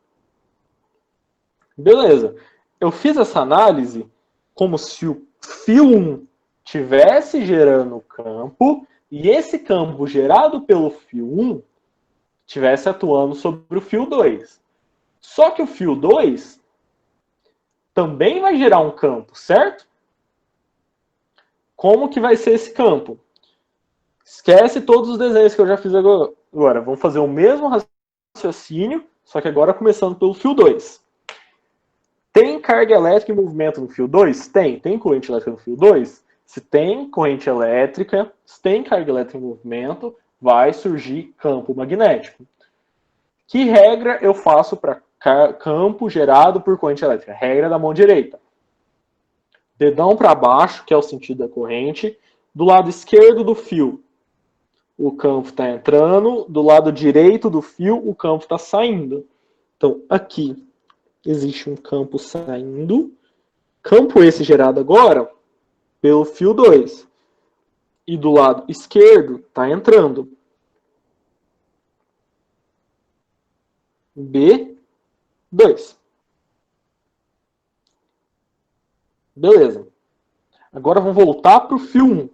Beleza. Eu fiz essa análise como se o fio 1 estivesse gerando campo e esse campo gerado pelo fio 1 estivesse atuando sobre o fio 2. Só que o fio 2 também vai gerar um campo, certo? Como que vai ser esse campo? Esquece todos os desenhos que eu já fiz agora. Vamos fazer o mesmo raciocínio, só que agora começando pelo fio 2. Tem carga elétrica em movimento no fio 2? Tem. Tem corrente elétrica no fio 2? Se tem corrente elétrica, se tem carga elétrica em movimento, vai surgir campo magnético. Que regra eu faço para campo gerado por corrente elétrica? Regra da mão direita. Dedão para baixo, que é o sentido da corrente. Do lado esquerdo do fio, o campo está entrando. Do lado direito do fio, o campo está saindo. Então, aqui existe um campo saindo. Campo esse gerado agora pelo fio 2. E do lado esquerdo está entrando. B2. Beleza. Agora vamos voltar para o fio 1.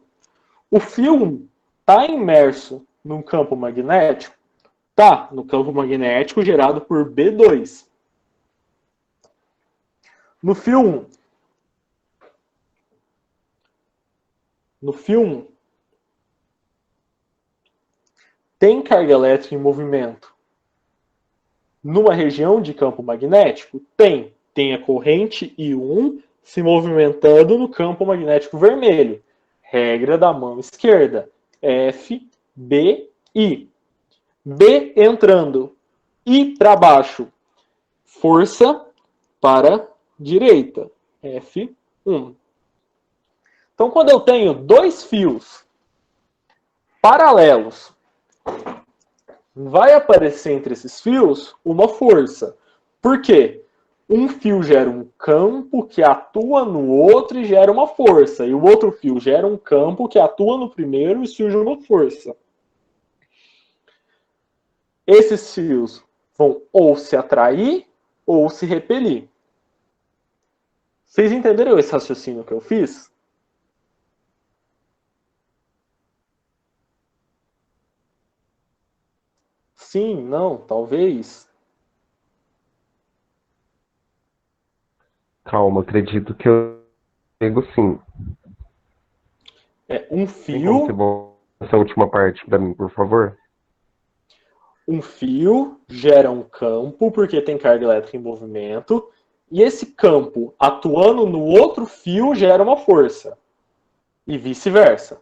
O fio 1 está imerso num campo magnético? Tá, no campo magnético gerado por B2. No fio 1. No fio 1. Tem carga elétrica em movimento numa região de campo magnético? Tem. Tem a corrente I1 se movimentando no campo magnético vermelho. Regra da mão esquerda. F, B, I. B entrando. I para baixo. Força para direita. F1. Então, quando eu tenho dois fios paralelos, vai aparecer entre esses fios uma força. Por quê? Um fio gera um campo que atua no outro e gera uma força. E o outro fio gera um campo que atua no primeiro e surge uma força. Esses fios vão ou se atrair ou se repelir. Vocês entenderam esse raciocínio que eu fiz? Sim, não, talvez. Calma, acredito que eu digo sim. É um Tem como fio. você voltar essa última parte para mim, por favor? Um fio gera um campo porque tem carga elétrica em movimento. E esse campo, atuando no outro fio, gera uma força. E vice-versa.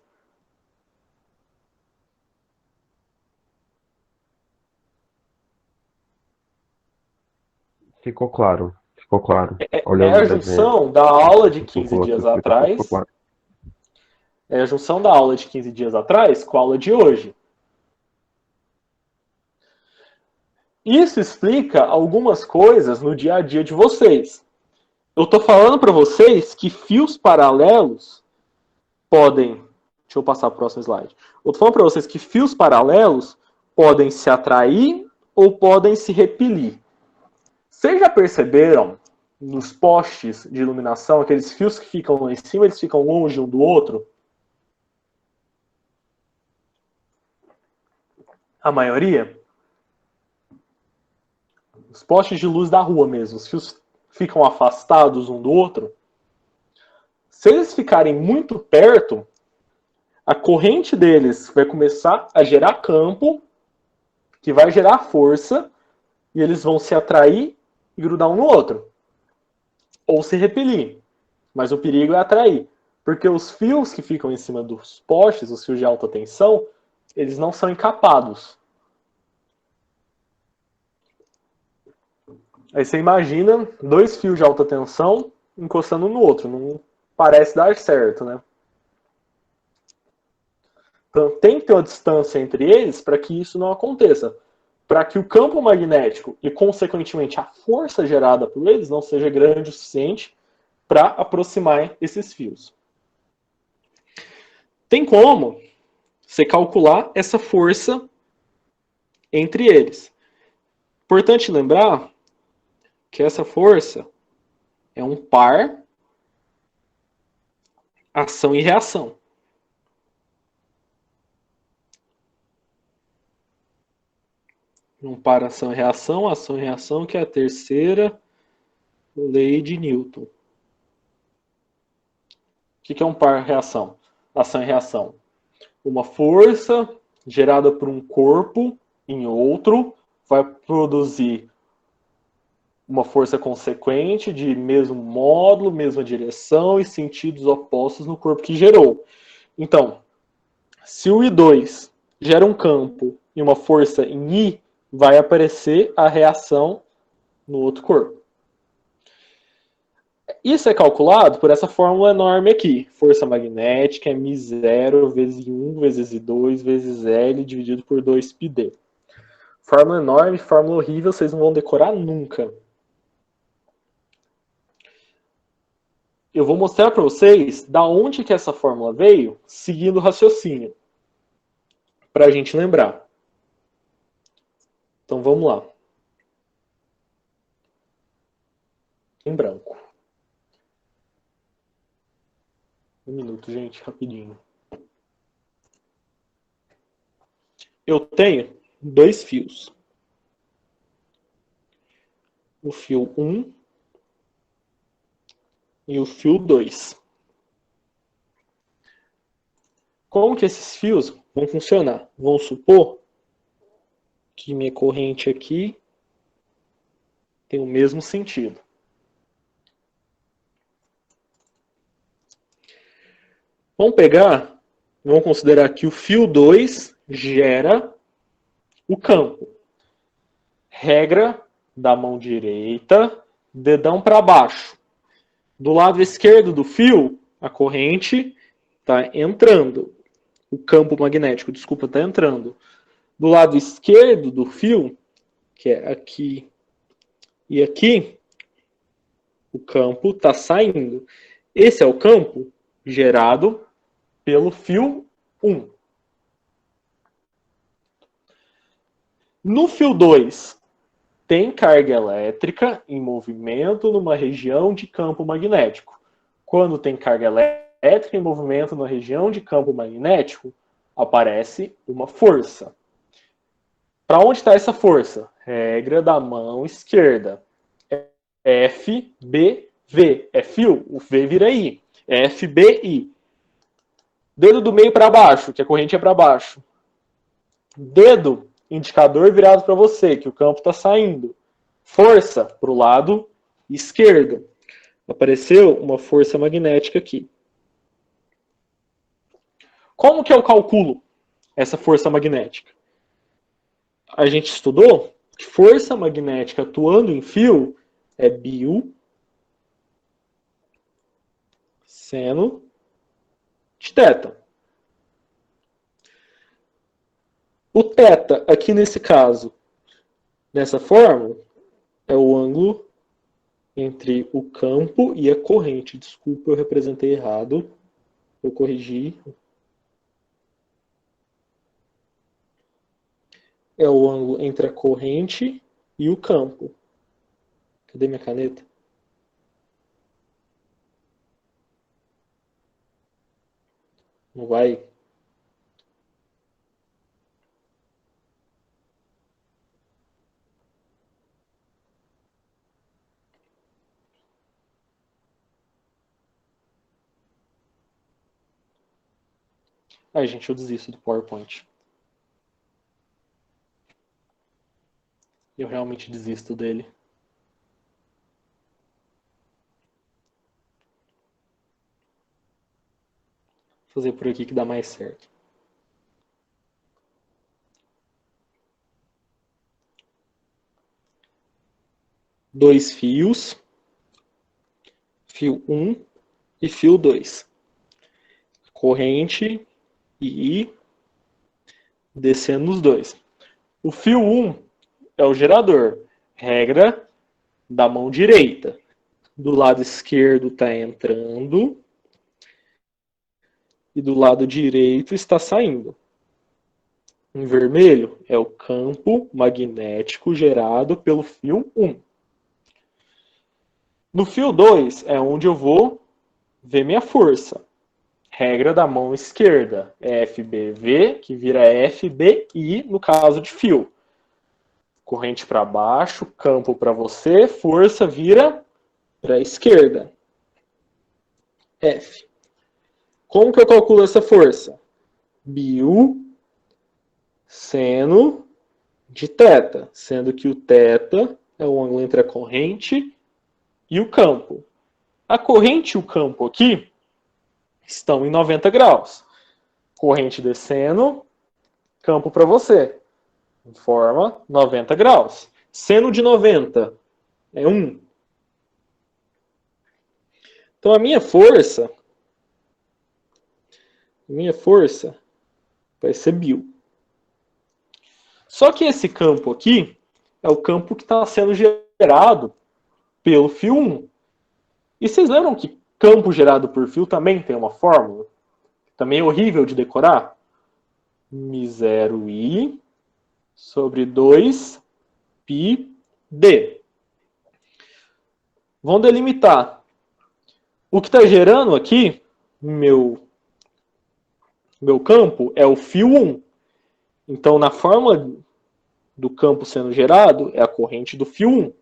Ficou claro. Ficou claro. É Olhando a o desenho, junção da aula de com 15 outra dias explicação, atrás. ficou claro. É a junção da aula de 15 dias atrás com a aula de hoje. Isso explica algumas coisas no dia a dia de vocês. Eu estou falando para vocês que fios paralelos podem... Deixa eu passar para o próximo slide. Eu estou falando para vocês que fios paralelos podem se atrair ou podem se repelir. Vocês já perceberam nos postes de iluminação, aqueles fios que ficam lá em cima, eles ficam longe um do outro? A maioria? Os postes de luz da rua mesmo, os fios ficam afastados um do outro. Se eles ficarem muito perto, a corrente deles vai começar a gerar campo, que vai gerar força, e eles vão se atrair e grudar um no outro. Ou se repelir. Mas o perigo é atrair. Porque os fios que ficam em cima dos postes, os fios de alta tensão, eles não são encapados. Aí você imagina dois fios de alta tensão encostando um no outro. Não parece dar certo, né? Então tem que ter uma distância entre eles para que isso não aconteça. Para que o campo magnético e, consequentemente, a força gerada por eles não seja grande o suficiente para aproximar esses fios. Tem como você calcular essa força entre eles. Importante lembrar que essa força é um par ação e reação. Um par ação e reação, que é a terceira lei de Newton. O que é um par reação? Ação e reação. Uma força gerada por um corpo em outro vai produzir uma força consequente de mesmo módulo, mesma direção e sentidos opostos no corpo que gerou. Então, se o I2 gera um campo e uma força em I, vai aparecer a reação no outro corpo. Isso é calculado por essa fórmula enorme aqui. Força magnética é μ0 vezes I1 vezes I2 vezes L dividido por 2πd. Fórmula enorme, fórmula horrível, vocês não vão decorar nunca. Eu vou mostrar para vocês da onde que essa fórmula veio, seguindo o raciocínio, para a gente lembrar. Então vamos lá. Em branco. Um minuto, gente, rapidinho. Eu tenho dois fios. O fio 1 e o fio 2. Como que esses fios vão funcionar? Vamos supor que minha corrente aqui tem o mesmo sentido. Vamos considerar que o fio 2 gera o campo. Regra da mão direita, dedão para baixo. Do lado esquerdo do fio, a corrente está entrando. O campo magnético, desculpa, está entrando. Do lado esquerdo do fio, que é aqui e aqui, o campo está saindo. Esse é o campo gerado pelo fio 1. No fio 2, tem carga elétrica em movimento numa região de campo magnético. Quando tem carga elétrica em movimento na região de campo magnético, aparece uma força. Para onde está essa força? Regra da mão esquerda. F, B, V. É fio, o V vira I. F, B, I. Dedo do meio para baixo, que a corrente é para baixo. Dedo, indicador virado para você, que o campo está saindo. Força para o lado esquerdo. Apareceu uma força magnética aqui. Como que eu calculo essa força magnética? A gente estudou que força magnética atuando em fio é bio seno de θ. O θ, aqui nesse caso, nessa fórmula, é o ângulo entre o campo e a corrente. Desculpa, eu representei errado. Eu corrigi. É o ângulo entre a corrente e o campo. Cadê minha caneta? Não vai? Ai, gente, eu desisto do PowerPoint. Eu realmente desisto dele. fazer por aqui que dá mais certo. Dois fios, fio 1 e fio 2. Corrente I descendo os dois. O fio 1 é o gerador, regra da mão direita. Do lado esquerdo está entrando e do lado direito está saindo. Em vermelho é o campo magnético gerado pelo fio 1. No fio 2 é onde eu vou ver minha força. Regra da mão esquerda, FBV, que vira FBI no caso de fio. Corrente para baixo, campo para você, força vira para a esquerda. F. Como que eu calculo essa força? Bio seno de θ, sendo que o θ é o ângulo entre a corrente e o campo. A corrente e o campo aqui estão em 90 graus. Corrente descendo, campo para você. Forma 90 graus. Seno de 90 é 1. Então a minha força vai ser bio. Só que esse campo aqui é o campo que está sendo gerado pelo fio 1. E vocês lembram que campo gerado por fio também tem uma fórmula? Também é horrível de decorar? μ0i sobre 2πd. Vamos delimitar. O que está gerando aqui, meu campo, é o fio 1. Então, na fórmula do campo sendo gerado, é a corrente do fio 1.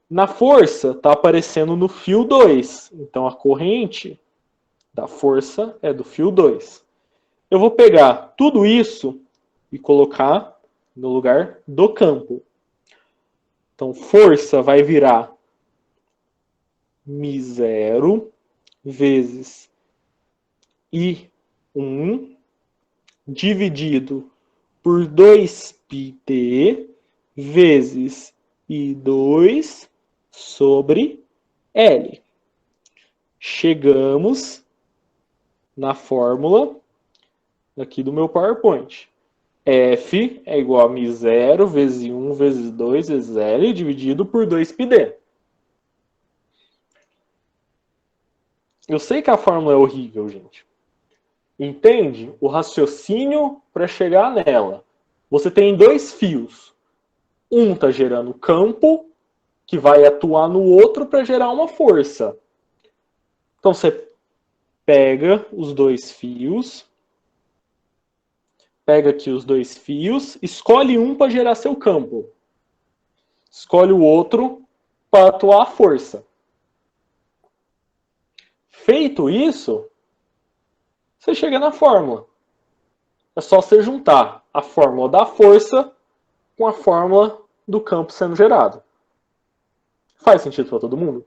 Na força, está aparecendo no fio 2. Então, a corrente da força é do fio 2. Eu vou pegar tudo isso e colocar no lugar do campo. Então, força vai virar μ0 vezes I1 dividido por 2πd vezes I2 sobre L. Chegamos na fórmula aqui do meu PowerPoint. F é igual a μ0 vezes I1 vezes 2 vezes L dividido por 2πd. Eu sei que a fórmula é horrível, gente. Entende o raciocínio para chegar nela? Você tem dois fios. Um está gerando campo, que vai atuar no outro para gerar uma força. Então você pega os dois fios, pega aqui os dois fios, escolhe um para gerar seu campo. Escolhe o outro para atuar a força. Feito isso, você chega na fórmula. É só você juntar a fórmula da força com a fórmula do campo sendo gerado. Faz sentido para todo mundo?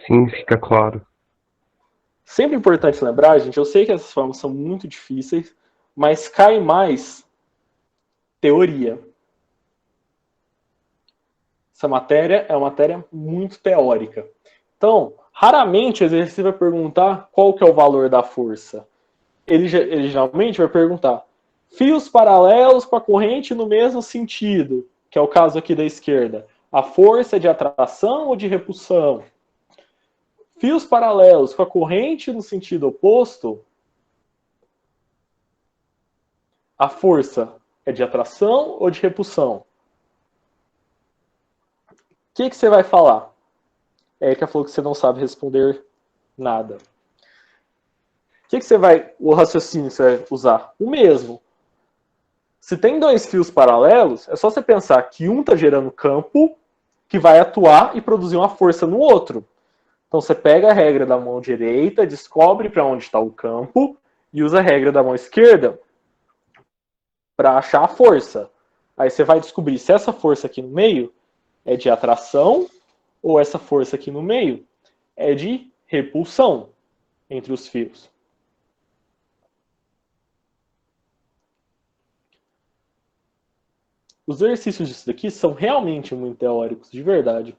Sim, fica claro. Sempre importante lembrar, gente, eu sei que essas fórmulas são muito difíceis, mas cai mais teoria. Essa matéria é uma matéria muito teórica. Então, raramente o exercício vai perguntar qual que é o valor da força. Ele geralmente vai perguntar fios paralelos com a corrente no mesmo sentido, que é o caso aqui da esquerda. A força é de atração ou de repulsão? Fios paralelos com a corrente no sentido oposto, a força é de atração ou de repulsão? O que você vai falar? Érica falou que você não sabe responder nada. O raciocínio que você vai usar? O mesmo. Se tem dois fios paralelos, é só você pensar que um está gerando campo que vai atuar e produzir uma força no outro. Então você pega a regra da mão direita, descobre para onde está o campo e usa a regra da mão esquerda para achar a força. Aí você vai descobrir se essa força aqui no meio é de atração Ou essa força aqui no meio é de repulsão entre os fios. Os exercícios disso daqui são realmente muito teóricos, de verdade.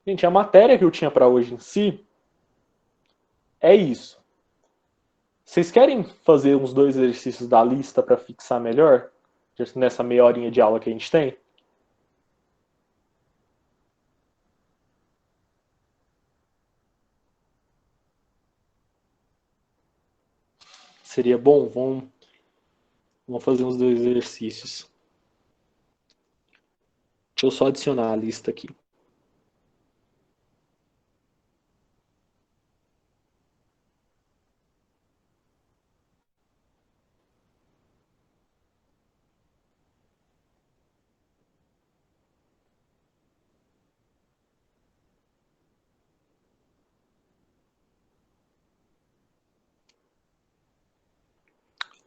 Gente, a matéria que eu tinha para hoje em si é isso. Vocês querem fazer uns 2 exercícios da lista para fixar melhor? Nessa meia horinha de aula que a gente tem? Seria bom? Vamos fazer uns 2 exercícios. Deixa eu só adicionar a lista aqui.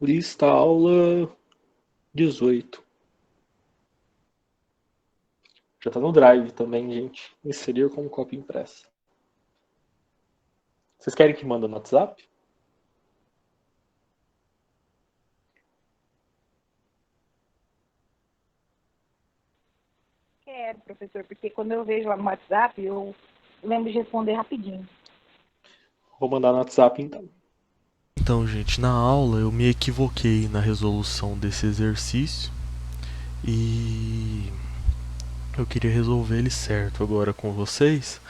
Lista aula 18. Já tá no Drive também, gente. Inserir como cópia impressa. Vocês querem que manda no WhatsApp? Quero, professor, porque quando eu vejo lá no WhatsApp, eu lembro de responder rapidinho. Vou mandar no WhatsApp então. Então, gente, na aula eu me equivoquei na resolução desse exercício e eu queria resolver ele certo agora com vocês,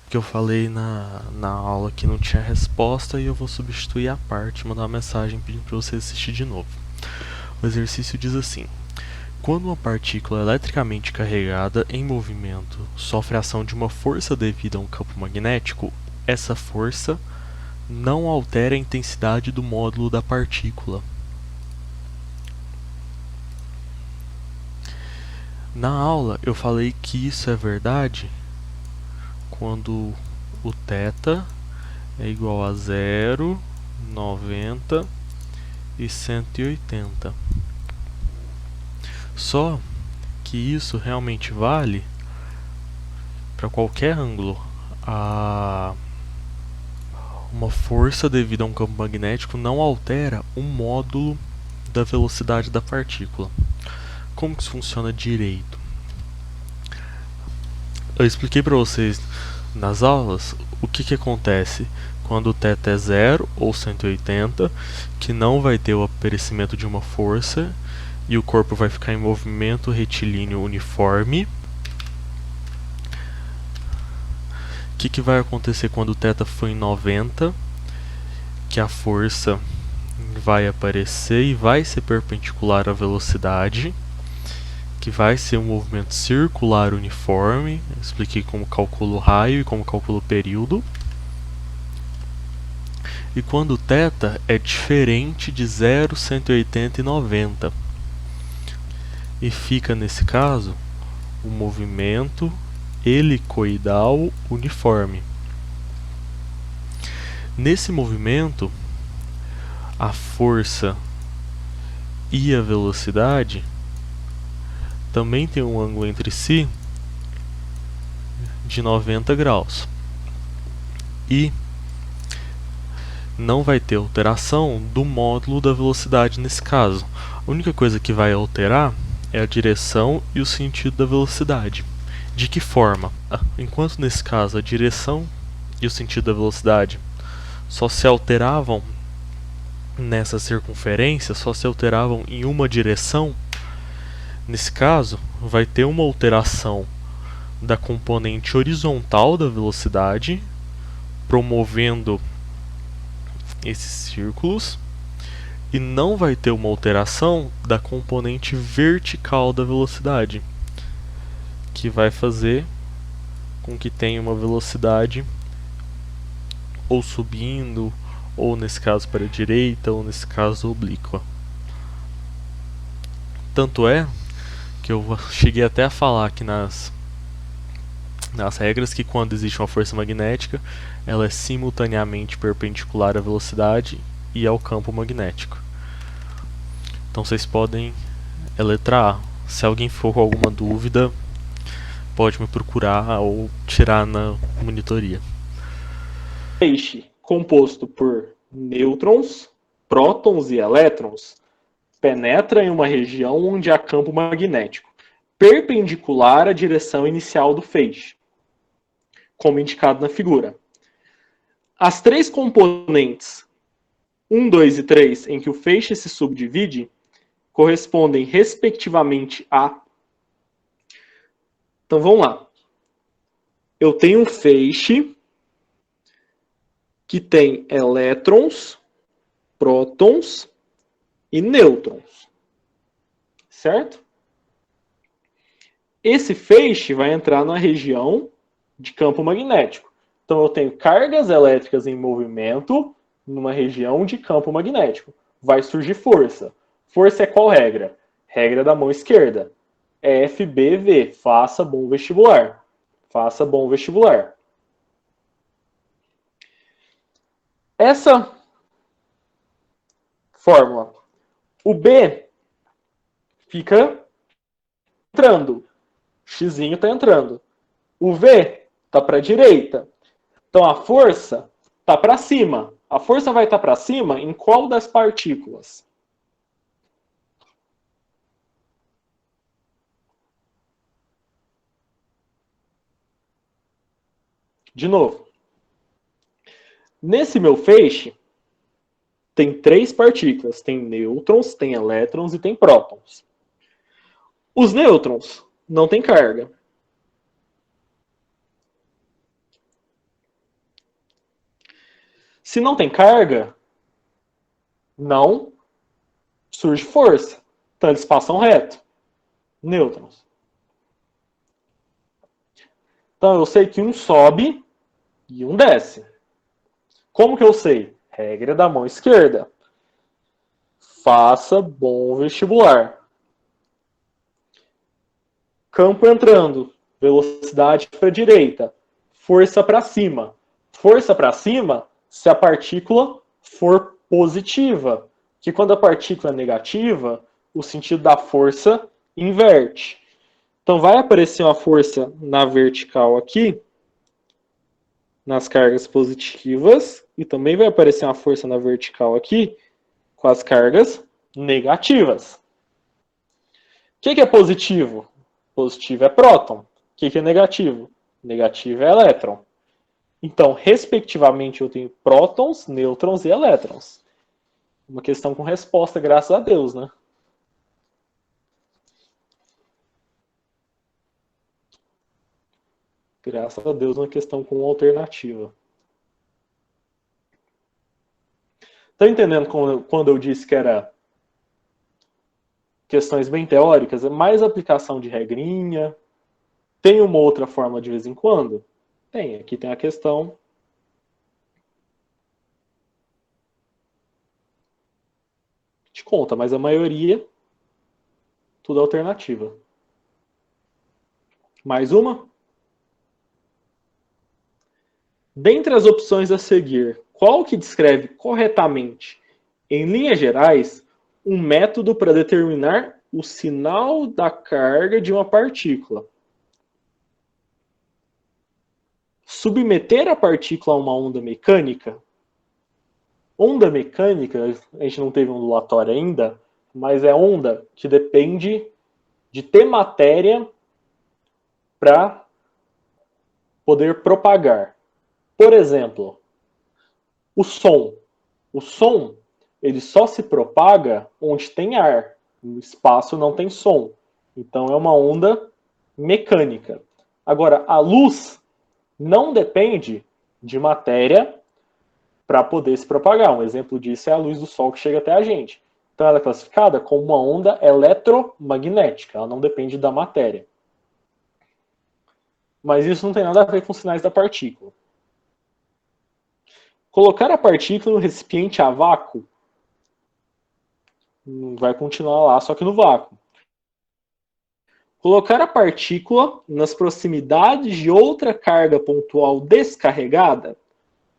porque eu falei na aula que não tinha resposta e eu vou substituir a parte, mandar uma mensagem pedindo para vocês assistir de novo. O exercício diz assim: quando uma partícula eletricamente carregada em movimento sofre a ação de uma força devida a um campo magnético, essa força não altera a intensidade do módulo da partícula. Na aula eu falei que isso é verdade quando o θ é igual a 0, 90 e 180. Só que isso realmente vale para qualquer ângulo. Uma força devida a um campo magnético não altera o módulo da velocidade da partícula. Como que isso funciona direito? Eu expliquei para vocês nas aulas o que acontece quando o θ é 0 ou 180, que não vai ter o aparecimento de uma força e o corpo vai ficar em movimento retilíneo uniforme. O que vai acontecer quando o θ for em 90? Que a força vai aparecer e vai ser perpendicular à velocidade, que vai ser um movimento circular uniforme. Eu expliquei como calculo raio e como calculo período. E quando o θ é diferente de 0, 180 e 90. E fica, nesse caso, um movimento helicoidal uniforme. Nesse movimento, a força e a velocidade também tem um ângulo entre si de 90 graus. E não vai ter alteração do módulo da velocidade nesse caso. A única coisa que vai alterar é a direção e o sentido da velocidade. De que forma? Enquanto nesse caso a direção e o sentido da velocidade só se alteravam nessa circunferência, só se alteravam em uma direção, nesse caso vai ter uma alteração da componente horizontal da velocidade, promovendo esses círculos, e não vai ter uma alteração da componente vertical da velocidade, que vai fazer com que tenha uma velocidade ou subindo, ou nesse caso para a direita, ou nesse caso oblíqua. Tanto é que eu cheguei até a falar aqui nas regras que quando existe uma força magnética, ela é simultaneamente perpendicular à velocidade e ao campo magnético. Então vocês podem é a letra A. Se alguém for com alguma dúvida, pode me procurar ou tirar na monitoria. Feixe composto por nêutrons, prótons e elétrons penetra em uma região onde há campo magnético, perpendicular à direção inicial do feixe, como indicado na figura. As três componentes 1, 2 e 3 em que o feixe se subdivide correspondem respectivamente a... Então vamos lá. Eu tenho um feixe que tem elétrons, prótons e nêutrons. Certo? Esse feixe vai entrar na região de campo magnético. Então eu tenho cargas elétricas em movimento numa região de campo magnético. Vai surgir força. Força é qual regra? Regra da mão esquerda. FBV. Faça bom vestibular. Faça bom vestibular. Essa fórmula. O B fica entrando. Xzinho está entrando. O V está para a direita. Então a força está para cima. A força vai estar para cima em qual das partículas? De novo. Nesse meu feixe, tem três partículas. Tem nêutrons, tem elétrons e tem prótons. Os nêutrons não têm carga. Se não tem carga, não surge força. Então eles passam reto. Nêutrons. Então eu sei que um sobe e um desce. Como que eu sei? Regra da mão esquerda. Faça bom vestibular. Campo entrando. Velocidade para a direita. Força para cima. Força para cima se a partícula for positiva. Que quando a partícula é negativa, o sentido da força inverte. Então vai aparecer uma força na vertical aqui, nas cargas positivas, e também vai aparecer uma força na vertical aqui, com as cargas negativas. O que é positivo? Positivo é próton. O que é negativo? Negativo é elétron. Então, respectivamente, eu tenho prótons, nêutrons e elétrons. Uma questão com resposta, graças a Deus, né? Graças a Deus, uma questão com alternativa. Tá entendendo quando eu disse que era questões bem teóricas? É mais aplicação de regrinha. Tem uma outra forma de vez em quando? Tem. Aqui tem a questão. Te conta, mas a maioria, tudo alternativa. Mais uma? Dentre as opções a seguir, qual que descreve corretamente, em linhas gerais, um método para determinar o sinal da carga de uma partícula? Submeter a partícula a uma onda mecânica? Onda mecânica, a gente não teve um ondulatório ainda, mas é onda que depende de ter matéria para poder propagar. Por exemplo, o som. O som, ele só se propaga onde tem ar. No espaço não tem som. Então é uma onda mecânica. Agora, a luz não depende de matéria para poder se propagar. Um exemplo disso é a luz do sol que chega até a gente. Então ela é classificada como uma onda eletromagnética. Ela não depende da matéria. Mas isso não tem nada a ver com os sinais da partícula. Colocar a partícula no recipiente a vácuo vai continuar lá, só que no vácuo. Colocar a partícula nas proximidades de outra carga pontual descarregada.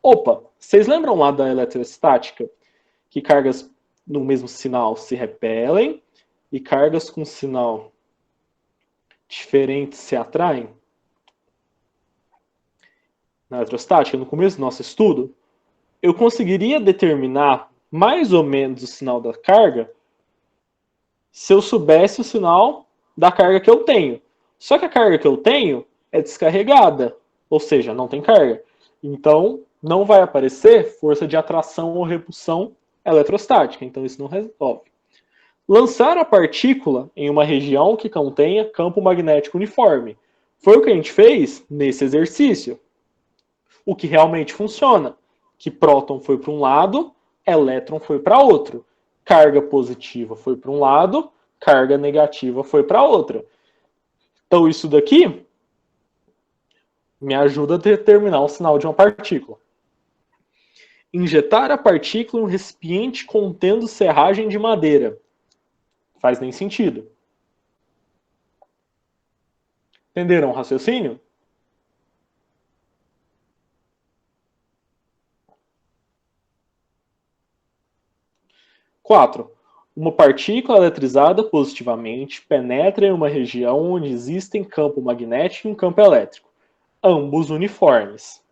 Opa, vocês lembram lá da eletrostática? Que cargas no mesmo sinal se repelem e cargas com sinal diferente se atraem? Na eletrostática, no começo do nosso estudo, eu conseguiria determinar mais ou menos o sinal da carga se eu soubesse o sinal da carga que eu tenho. Só que a carga que eu tenho é descarregada, ou seja, não tem carga. Então, não vai aparecer força de atração ou repulsão eletrostática. Então, isso não resolve. Lançar a partícula em uma região que contenha campo magnético uniforme. Foi o que a gente fez nesse exercício. O que realmente funciona. Que próton foi para um lado, elétron foi para outro. Carga positiva foi para um lado, carga negativa foi para outra. Então isso daqui me ajuda a determinar o sinal de uma partícula. Injetar a partícula em um recipiente contendo serragem de madeira. Faz nem sentido. Entenderam o raciocínio? Quatro. Uma partícula eletrizada positivamente penetra em uma região onde existem campo magnético e um campo elétrico, ambos uniformes.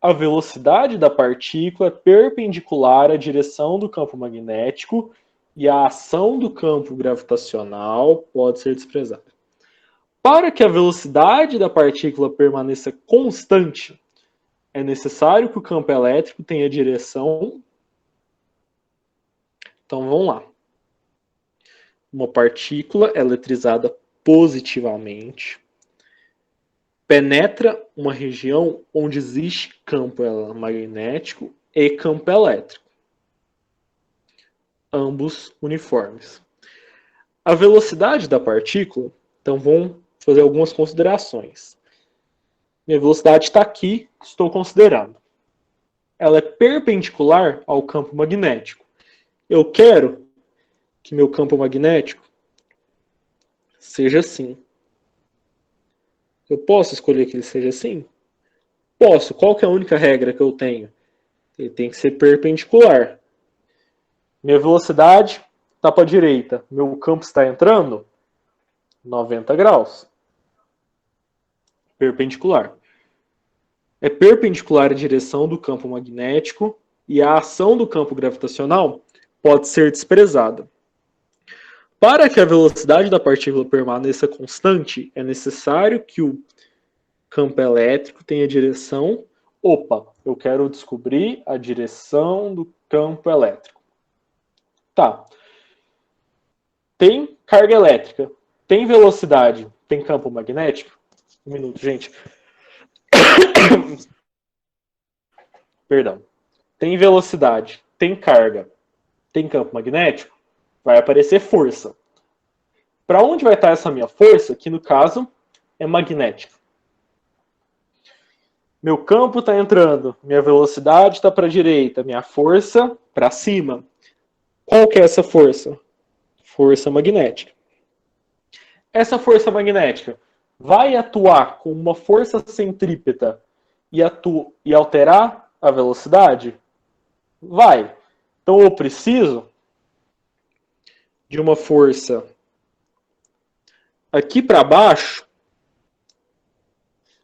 A velocidade da partícula é perpendicular à direção do campo magnético e a ação do campo gravitacional pode ser desprezada. Para que a velocidade da partícula permaneça constante, é necessário que o campo elétrico tenha direção. Então vamos lá. Uma partícula eletrizada positivamente penetra uma região onde existe campo magnético e campo elétrico, ambos uniformes. A velocidade da partícula, então vamos fazer algumas considerações. Minha velocidade está aqui, estou considerando. Ela é perpendicular ao campo magnético. Eu quero que meu campo magnético seja assim. Eu posso escolher que ele seja assim? Posso. Qual que é a única regra que eu tenho? Ele tem que ser perpendicular. Minha velocidade está para a direita. Meu campo está entrando 90 graus. Perpendicular. É perpendicular à direção do campo magnético e a ação do campo gravitacional pode ser desprezada. Para que a velocidade da partícula permaneça constante, é necessário que o campo elétrico tenha direção. Opa, eu quero descobrir a direção do campo elétrico. Tá. Tem carga elétrica, tem velocidade, tem campo magnético? Um minuto, gente. Perdão. Tem velocidade, tem carga, tem campo magnético, vai aparecer força. Para onde vai estar essa minha força, que no caso é magnética? Meu campo está entrando, minha velocidade está para a direita, minha força para cima. Qual que é essa força? Força magnética. Essa força magnética vai atuar com uma força centrípeta e alterar a velocidade? Vai. Então eu preciso de uma força aqui para baixo,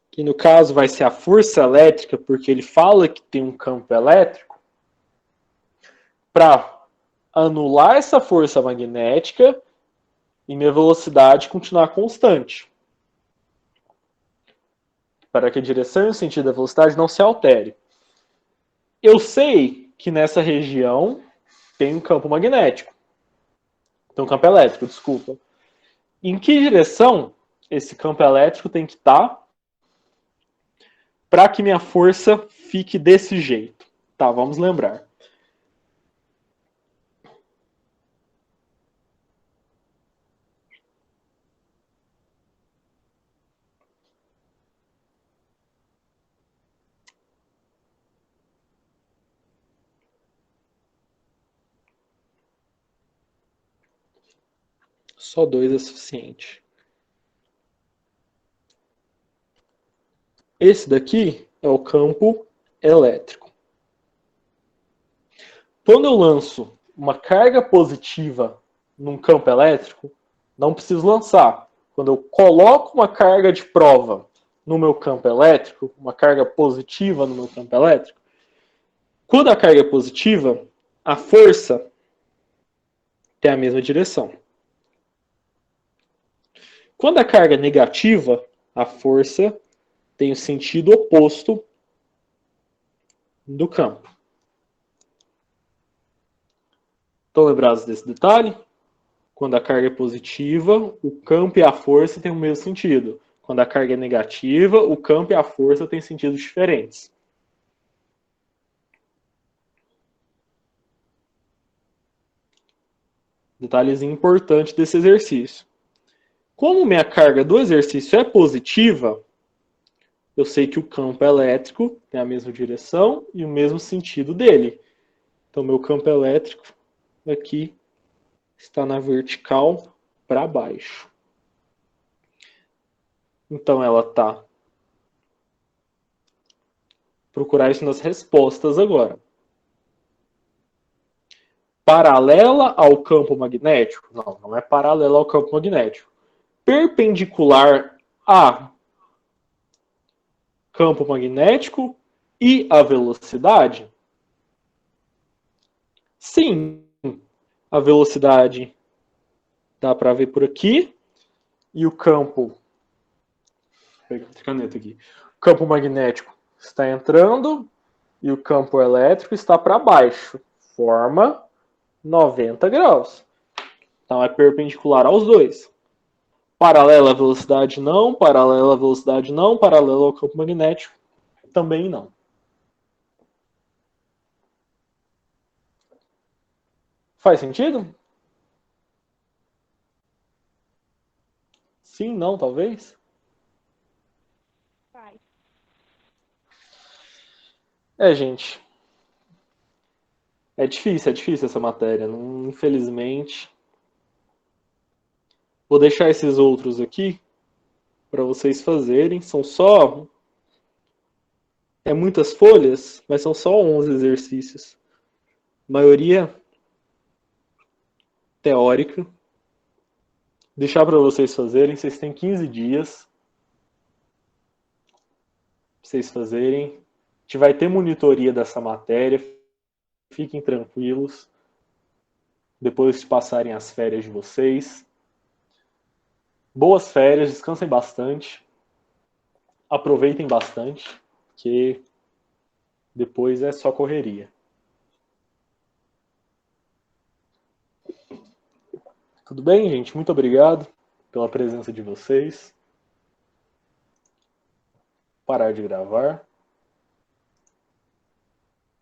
que no caso vai ser a força elétrica, porque ele fala que tem um campo elétrico, para anular essa força magnética e minha velocidade continuar constante. Para que a direção e o sentido da velocidade não se altere. Eu sei que nessa região tem um campo magnético. Tem um campo elétrico, desculpa. Em que direção esse campo elétrico tem que estar para que minha força fique desse jeito? Tá, vamos lembrar. Só 2 é suficiente. Esse daqui é o campo elétrico. Quando eu lanço uma carga positiva num campo elétrico, não preciso lançar. Quando eu coloco uma carga de prova no meu campo elétrico, uma carga positiva no meu campo elétrico, quando a carga é positiva, a força tem a mesma direção. Quando a carga é negativa, a força tem o sentido oposto do campo. Estão lembrados desse detalhe? Quando a carga é positiva, o campo e a força têm o mesmo sentido. Quando a carga é negativa, o campo e a força têm sentidos diferentes. Detalhezinho importante desse exercício. Como minha carga do exercício é positiva, eu sei que o campo elétrico tem a mesma direção e o mesmo sentido dele. Então, meu campo elétrico aqui está na vertical para baixo. Então, ela está... Procurar isso nas respostas agora. Paralela ao campo magnético? Não, não é paralela ao campo magnético. Perpendicular a campo magnético e a velocidade? Sim, a velocidade dá para ver por aqui e o campo, caneta aqui, o campo magnético está entrando e o campo elétrico está para baixo, forma 90 graus. Então é perpendicular aos dois. Paralela à velocidade não, paralela à velocidade não, paralela ao campo magnético também não. Faz sentido? Sim, não, talvez? Faz. Gente. É difícil essa matéria. Infelizmente. Vou deixar esses outros aqui para vocês fazerem. São só... É muitas folhas, mas são só 11 exercícios. Maioria teórica. Deixar para vocês fazerem. Vocês têm 15 dias para vocês fazerem. A gente vai ter monitoria dessa matéria. Fiquem tranquilos. Depois de passarem as férias de vocês. Boas férias, descansem bastante. Aproveitem bastante, porque depois é só correria. Tudo bem, gente? Muito obrigado pela presença de vocês. Parar de gravar.